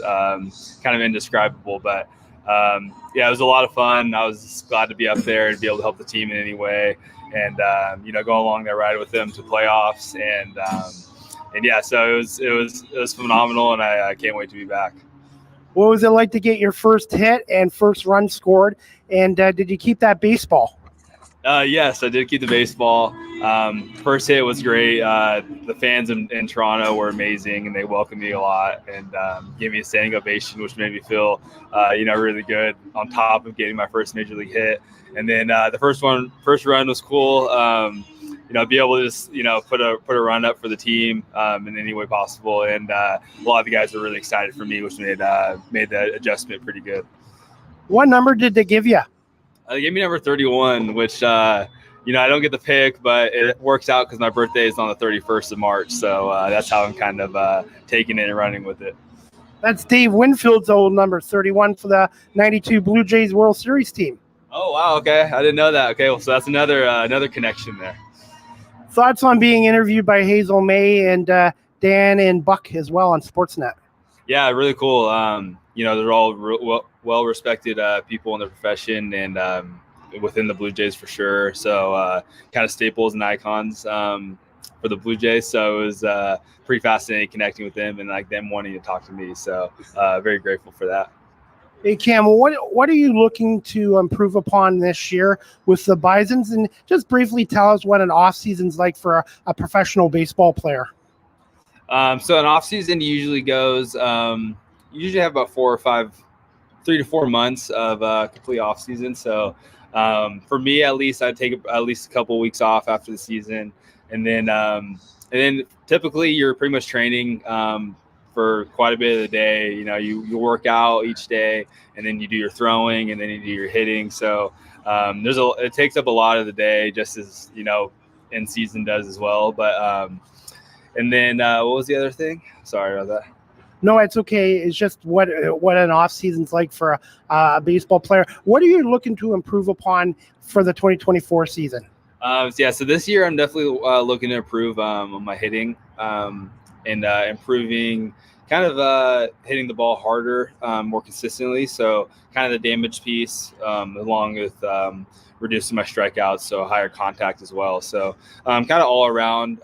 kind of indescribable. But yeah, it was a lot of fun. I was glad to be up there and be able to help the team in any way, and go along that ride with them to playoffs. And yeah, so it was phenomenal, and I can't wait to be back. What was it like to get your first hit and first run scored? And did you keep that baseball? Yes, I did keep the baseball. First hit was great. The fans in Toronto were amazing, and they welcomed me a lot and gave me a standing ovation, which made me feel, really good on top of getting my first major league hit. And then the first run was cool. Be able to just, put a run up for the team in any way possible. And a lot of the guys were really excited for me, which made that adjustment pretty good. What number did they give you? They gave me number 31, which, I don't get the pick, but it works out because my birthday is on the 31st of March. So that's how I'm kind of taking it and running with it. That's Dave Winfield's old number, 31 for the 92 Blue Jays World Series team. Oh, wow. Okay. I didn't know that. Okay. Well, so that's another connection there. Thoughts on being interviewed by Hazel May and Dan and Buck as well on Sportsnet? Yeah, really cool. They're all well-respected people in their profession and within the Blue Jays for sure. So kind of staples and icons for the Blue Jays. So it was pretty fascinating connecting with them and like them wanting to talk to me. So very grateful for that. Hey, Cam, what are you looking to improve upon this year with the Bisons? And just briefly tell us what an off-season's like for a professional baseball player. So an off-season usually goes you usually have about 3 to 4 months of complete off-season. So for me, at least, I'd take at least a couple weeks off after the season. And then typically you're pretty much training for quite a bit of the day. You work out each day, and then you do your throwing, and then you do your hitting. So it takes up a lot of the day, just as in season does as well. But and then what was the other thing? Sorry about that. No, it's okay. It's just what an off season's like for a baseball player. What are you looking to improve upon for the 2024 season? So this year I'm definitely looking to improve on my hitting and improving kind of hitting the ball harder, more consistently. So kind of the damage piece along with reducing my strikeouts, so higher contact as well. So kind of all around,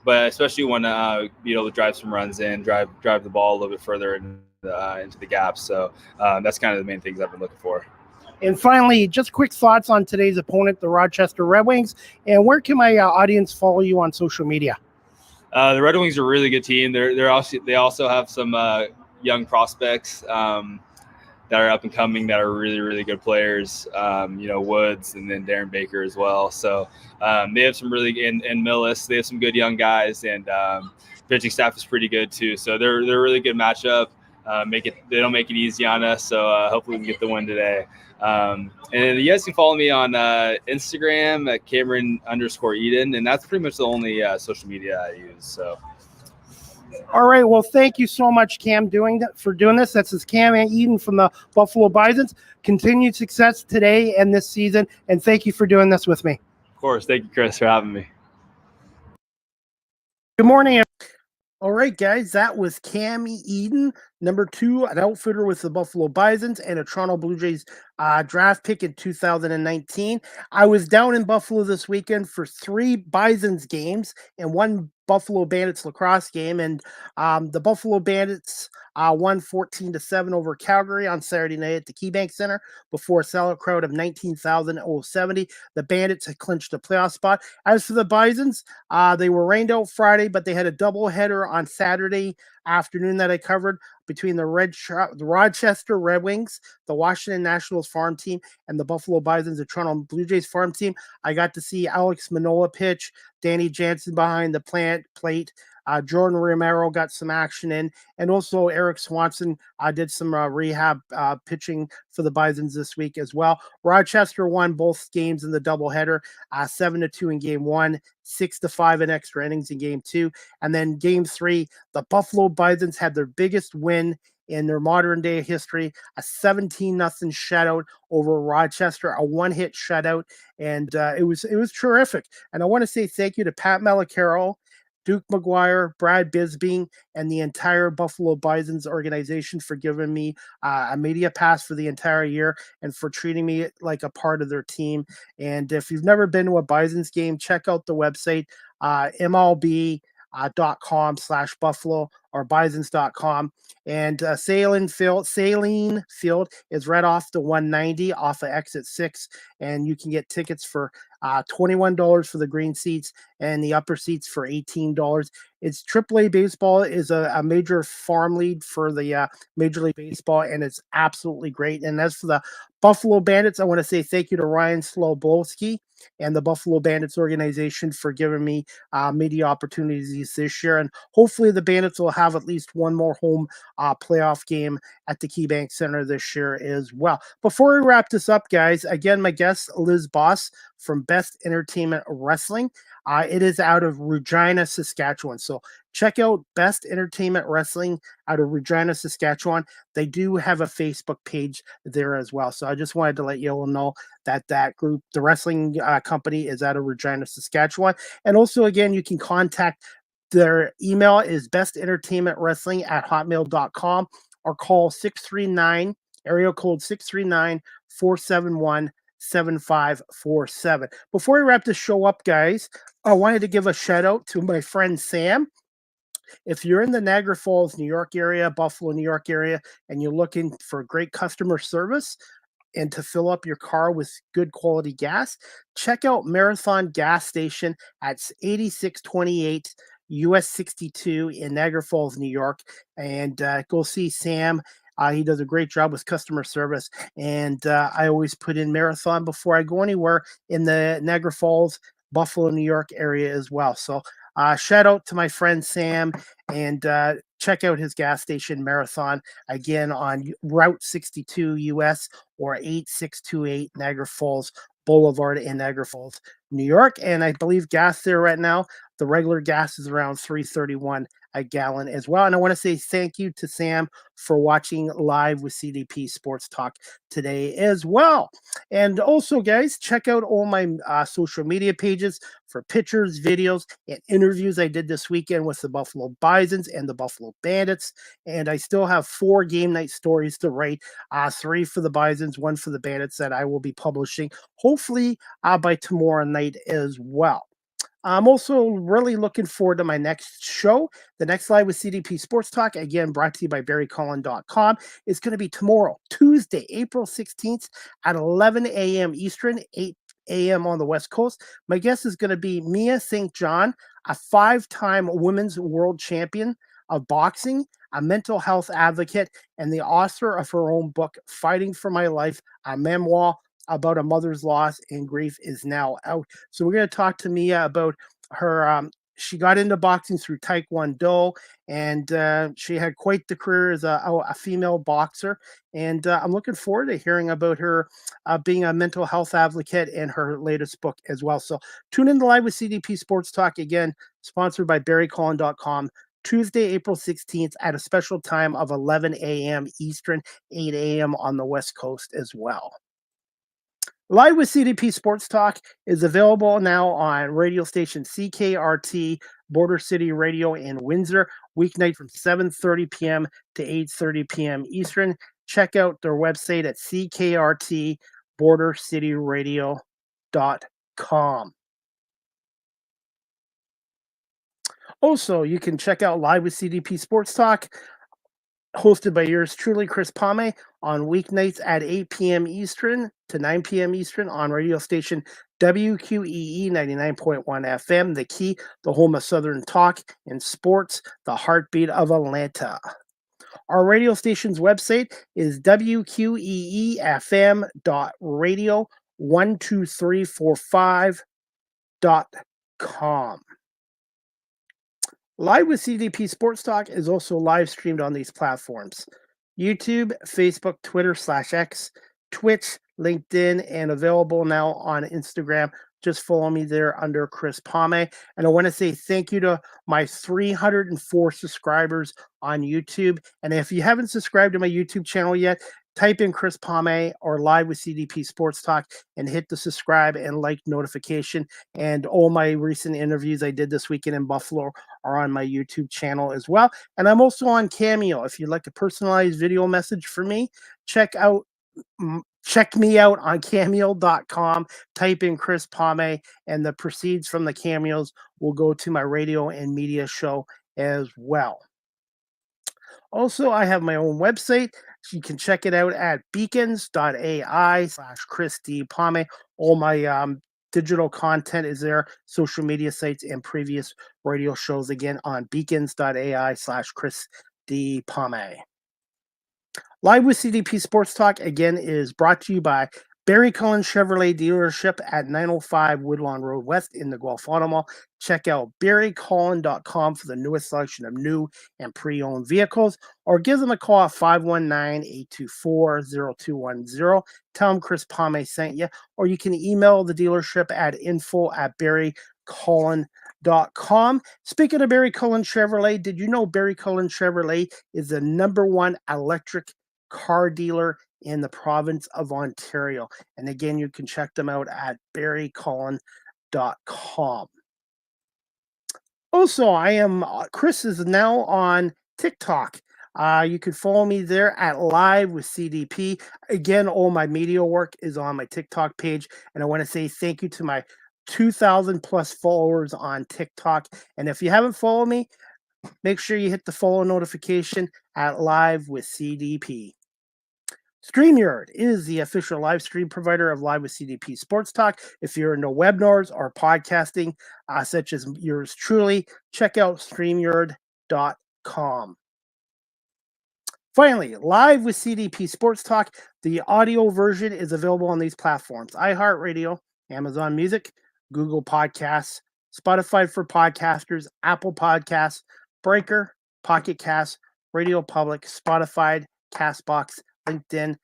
but especially want to be able to drive some runs in, drive the ball a little bit further into the gaps. So that's kind of the main things I've been looking for. And finally, just quick thoughts on today's opponent, the Rochester Red Wings, and where can my audience follow you on social media? The Red Wings are a really good team. They also have some young prospects that are up and coming that are really, really good players. Woods and then Darren Baker as well. So they have some really and Millis. They have some good young guys, and pitching staff is pretty good too. So they're a really good matchup. They don't make it easy on us. So hopefully we can get the win today. And you guys can follow me on Instagram at Cameron_Eden, and that's pretty much the only social media I use. So All right. Well, thank you so much, Cam, for doing this. This is Cam Eden from the Buffalo Bisons. Continued success today and this season, and thank you for doing this with me. Of course. Thank you, Chris, for having me. Good morning. All right, guys, that was Cammy Eden, number 2, an outfitter with the Buffalo Bisons and a Toronto Blue Jays draft pick in 2019. I was down in Buffalo this weekend for 3 Bisons games and 1 Buffalo Bandits lacrosse game, and the Buffalo Bandits won 14-7 over Calgary on Saturday night at the KeyBank Center before a sellout crowd of 19,070. The Bandits had clinched a playoff spot. As for the Bisons, they were rained out Friday, but they had a doubleheader on Saturday afternoon that I covered between the Rochester Red Wings, the Washington Nationals farm team, and the Buffalo Bisons, the Toronto Blue Jays farm team. I got to see Alex Manoah pitch, Danny Jansen behind the plate. Jordan Romero got some action in, and also Eric Swanson did some rehab pitching for the Bisons this week as well. Rochester won both games in the doubleheader, 7-2 in game 1, 6-5 in extra innings in game 2, and then game 3, the Buffalo Bisons had their biggest win in their modern day history, a 17-0 shutout over Rochester, a 1-hit shutout, and it was terrific. And I want to say thank you to Pat Malacaro, Duke McGuire, Brad Bisbee, and the entire Buffalo Bisons organization for giving me a media pass for the entire year and for treating me like a part of their team. And if you've never been to a Bisons game, check out the website, MLB.com/Buffalo or Bisons.com. And Saline Field is right off the 190 off of exit 6. And you can get tickets for $21 for the green seats and the upper seats for $18. It's AAA baseball is a major farm league for the Major League Baseball, and it's absolutely great. And as for the Buffalo Bandits, I want to say thank you to Ryan Slobowski and the Buffalo Bandits organization for giving me media opportunities this year. And hopefully the Bandits will have at least one more home playoff game at the KeyBank Center this year as well. Before we wrap this up, guys, again, my guest, Lizz Bosse from Best Entertainment Wrestling. It is out of Regina, Saskatchewan. So check out Best Entertainment Wrestling out of Regina, Saskatchewan. They do have a Facebook page there as well. So I just wanted to let you all know that group, the wrestling company, is out of Regina, Saskatchewan. And also, again, you can contact their email is bestentertainmentwrestling@hotmail.com or call 639, area code 639-471-7547. Before we wrap this show up, guys, I wanted to give a shout out to my friend Sam. If you're in the Niagara Falls, New York area, Buffalo, New York area, and you're looking for great customer service and to fill up your car with good quality gas, check out Marathon Gas Station at 8628 US 62 in Niagara Falls, New York, and go see Sam. He does a great job with customer service, and I always put in Marathon before I go anywhere in the Niagara Falls, Buffalo, New York area as well. So shout out to my friend Sam, and check out his gas station Marathon, again on Route 62 US or 8628 Niagara Falls Boulevard in Niagara Falls, New York. And I believe gas there right now, the regular gas is around $3.31 a gallon as well. And I want to say thank you to Sam for watching Live with CDP Sports Talk today as well. And also, guys, check out all my social media pages for pictures, videos, and interviews I did this weekend with the Buffalo Bisons and the Buffalo Bandits. And I still have 4 game night stories to write, 3 for the Bisons, 1 for the Bandits, that I will be publishing hopefully by tomorrow night as well. I'm also really looking forward to my next show. The next Live with CDP Sports Talk, again, brought to you by barrycullen.com. It's going to be tomorrow, Tuesday, April 16th at 11 a.m. Eastern, 8 a.m. on the West Coast. My guest is going to be Mia St. John, a 5-time women's world champion of boxing, a mental health advocate, and the author of her own book, Fighting for My Life, a memoir about a mother's loss and grief, is now out. So we're going to talk to Mia about her. She got into boxing through Taekwondo, and she had quite the career as a female boxer. And I'm looking forward to hearing about her being a mental health advocate and her latest book as well. So tune in to Live with CDP Sports Talk, again, sponsored by barrycullen.com. Tuesday, April 16th at a special time of 11 a.m. Eastern, 8 a.m. on the West Coast as well. Live with CDP Sports Talk is available now on radio station CKRT, Border City Radio in Windsor, weeknight from 7:30 p.m. to 8:30 p.m. Eastern. Check out their website at ckrtbordercityradio.com. Also, you can check out Live with CDP Sports Talk, hosted by yours truly, Chris Pame, on weeknights at 8 p.m. Eastern to 9 p.m. Eastern on radio station WQEE 99.1 FM, The Key, the home of Southern talk and sports, the heartbeat of Atlanta. Our radio station's website is wqeefm.radio12345.com. Live with CDP Sports Talk is also live streamed on these platforms: YouTube, Facebook, Twitter /X, Twitch, LinkedIn, and available now on Instagram. Just follow me there under Chris Pame. And I want to say thank you to my 304 subscribers on YouTube. And if you haven't subscribed to my YouTube channel yet, type in Chris Pame or Live with CDP Sports Talk and hit the subscribe and like notification. And all my recent interviews I did this weekend in Buffalo are on my YouTube channel as well. And I'm also on Cameo. If you'd like a personalized video message for me, check me out on cameo.com. Type in Chris Pame, and the proceeds from the cameos will go to my radio and media show as well. Also, I have my own website. You can check it out at beacons.ai/Chris D. Pame. All my digital content is there, social media sites, and previous radio shows, again, on beacons.ai/Chris D. Pame. Live with CDP Sports Talk, again, is brought to you by Barry Cullen Chevrolet dealership at 905 Woodlawn Road West in the Guelph Auto Mall. Check out barrycullen.com for the newest selection of new and pre-owned vehicles, or give them a call at 519-824-0210. Tell them Chris Pame sent you, or you can email the dealership at info@barrycullen.com. Speaking of Barry Cullen Chevrolet, did you know Barry Cullen Chevrolet is the #1 electric car dealer in the province of Ontario? And again, you can check them out at barrycullen.com. Also, Chris is now on TikTok. You can follow me there at Live with CDP. Again, all my media work is on my TikTok page. And I want to say thank you to my 2,000 plus followers on TikTok. And if you haven't followed me, make sure you hit the follow notification at Live with CDP. StreamYard is the official live stream provider of Live with CDP Sports Talk. If you're into webinars or podcasting, such as yours truly, check out StreamYard.com. Finally, Live with CDP Sports Talk, the audio version is available on these platforms: iHeartRadio, Amazon Music, Google Podcasts, Spotify for podcasters, Apple Podcasts, Breaker, Pocket Casts, Radio Public, Spotify, Castbox, LinkedIn,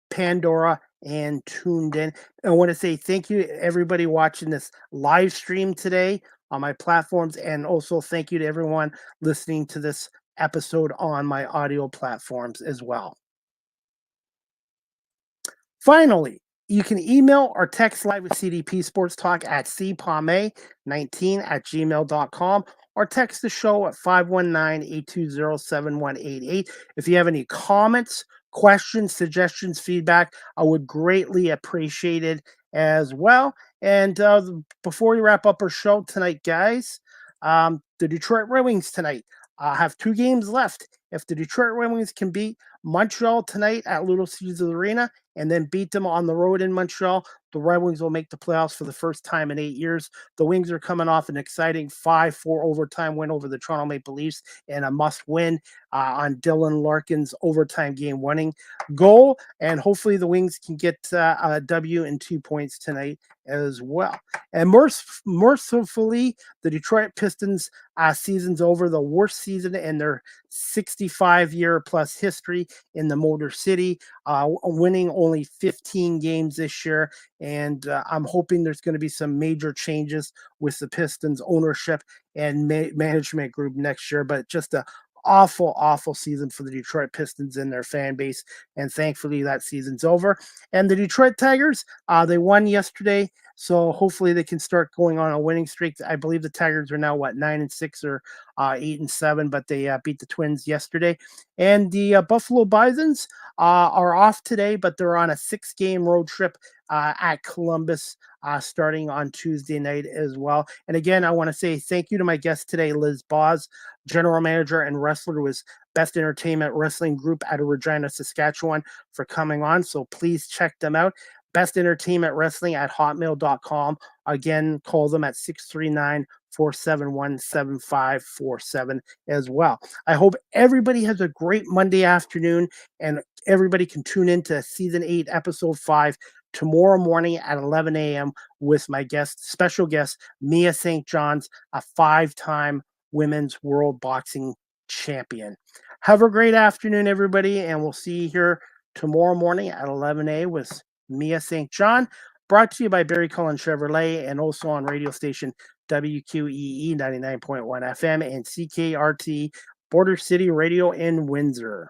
Pandora, and Tuned In. I want to say thank you to everybody watching this live stream today on my platforms, and also thank you to everyone listening to this episode on my audio platforms as well. Finally, you can email or text Live with CDP Sports Talk at cpame19@gmail.com, or text the show at 519-820-7188. If you have any comments, questions, suggestions, feedback, I would greatly appreciate it as well. And before we wrap up our show tonight, guys, the Detroit Red Wings tonight have 2 games left. If the Detroit Red Wings can beat Montreal tonight at Little Caesars Arena and then beat them on the road in Montreal, the Red Wings will make the playoffs for the first time in 8 years. The Wings are coming off an exciting 5-4 overtime win over the Toronto Maple Leafs and a must-win on Dylan Larkin's overtime game-winning goal. And hopefully the Wings can get a W and 2 points tonight as well. And mercifully, the Detroit Pistons season's over, the worst season in their 65-year plus history in the Motor City, winning only 15 games this year. And I'm hoping there's going to be some major changes with the Pistons ownership and management group next year. But just a awful season for the Detroit Pistons and their fan base. And thankfully that season's over. And the Detroit Tigers, they won yesterday. So hopefully they can start going on a winning streak. I believe the Tigers are now 9-6 or 8-7, but they beat the Twins yesterday. And the Buffalo Bisons are off today, but they're on a 6-game road trip at Columbus starting on Tuesday night as well. And again, I want to say thank you to my guest today, Lizz Bosse, general manager and wrestler with Best Entertainment Wrestling Group out of Regina, Saskatchewan, for coming on. So please check them out. Best Entertainment Wrestling at hotmail.com. Again, call them at 639-471-7547 as well. I hope everybody has a great Monday afternoon, and everybody can tune in to Season 8, Episode 5 tomorrow morning at 11 a.m. with my special guest, Mia St. John's, a 5-time Women's World Boxing Champion. Have a great afternoon, everybody, and we'll see you here tomorrow morning at 11 a.m. with Mia St. John, brought to you by Barry Cullen Chevrolet, and also on radio station WQEE 99.1 FM and CKRT Border City Radio in Windsor.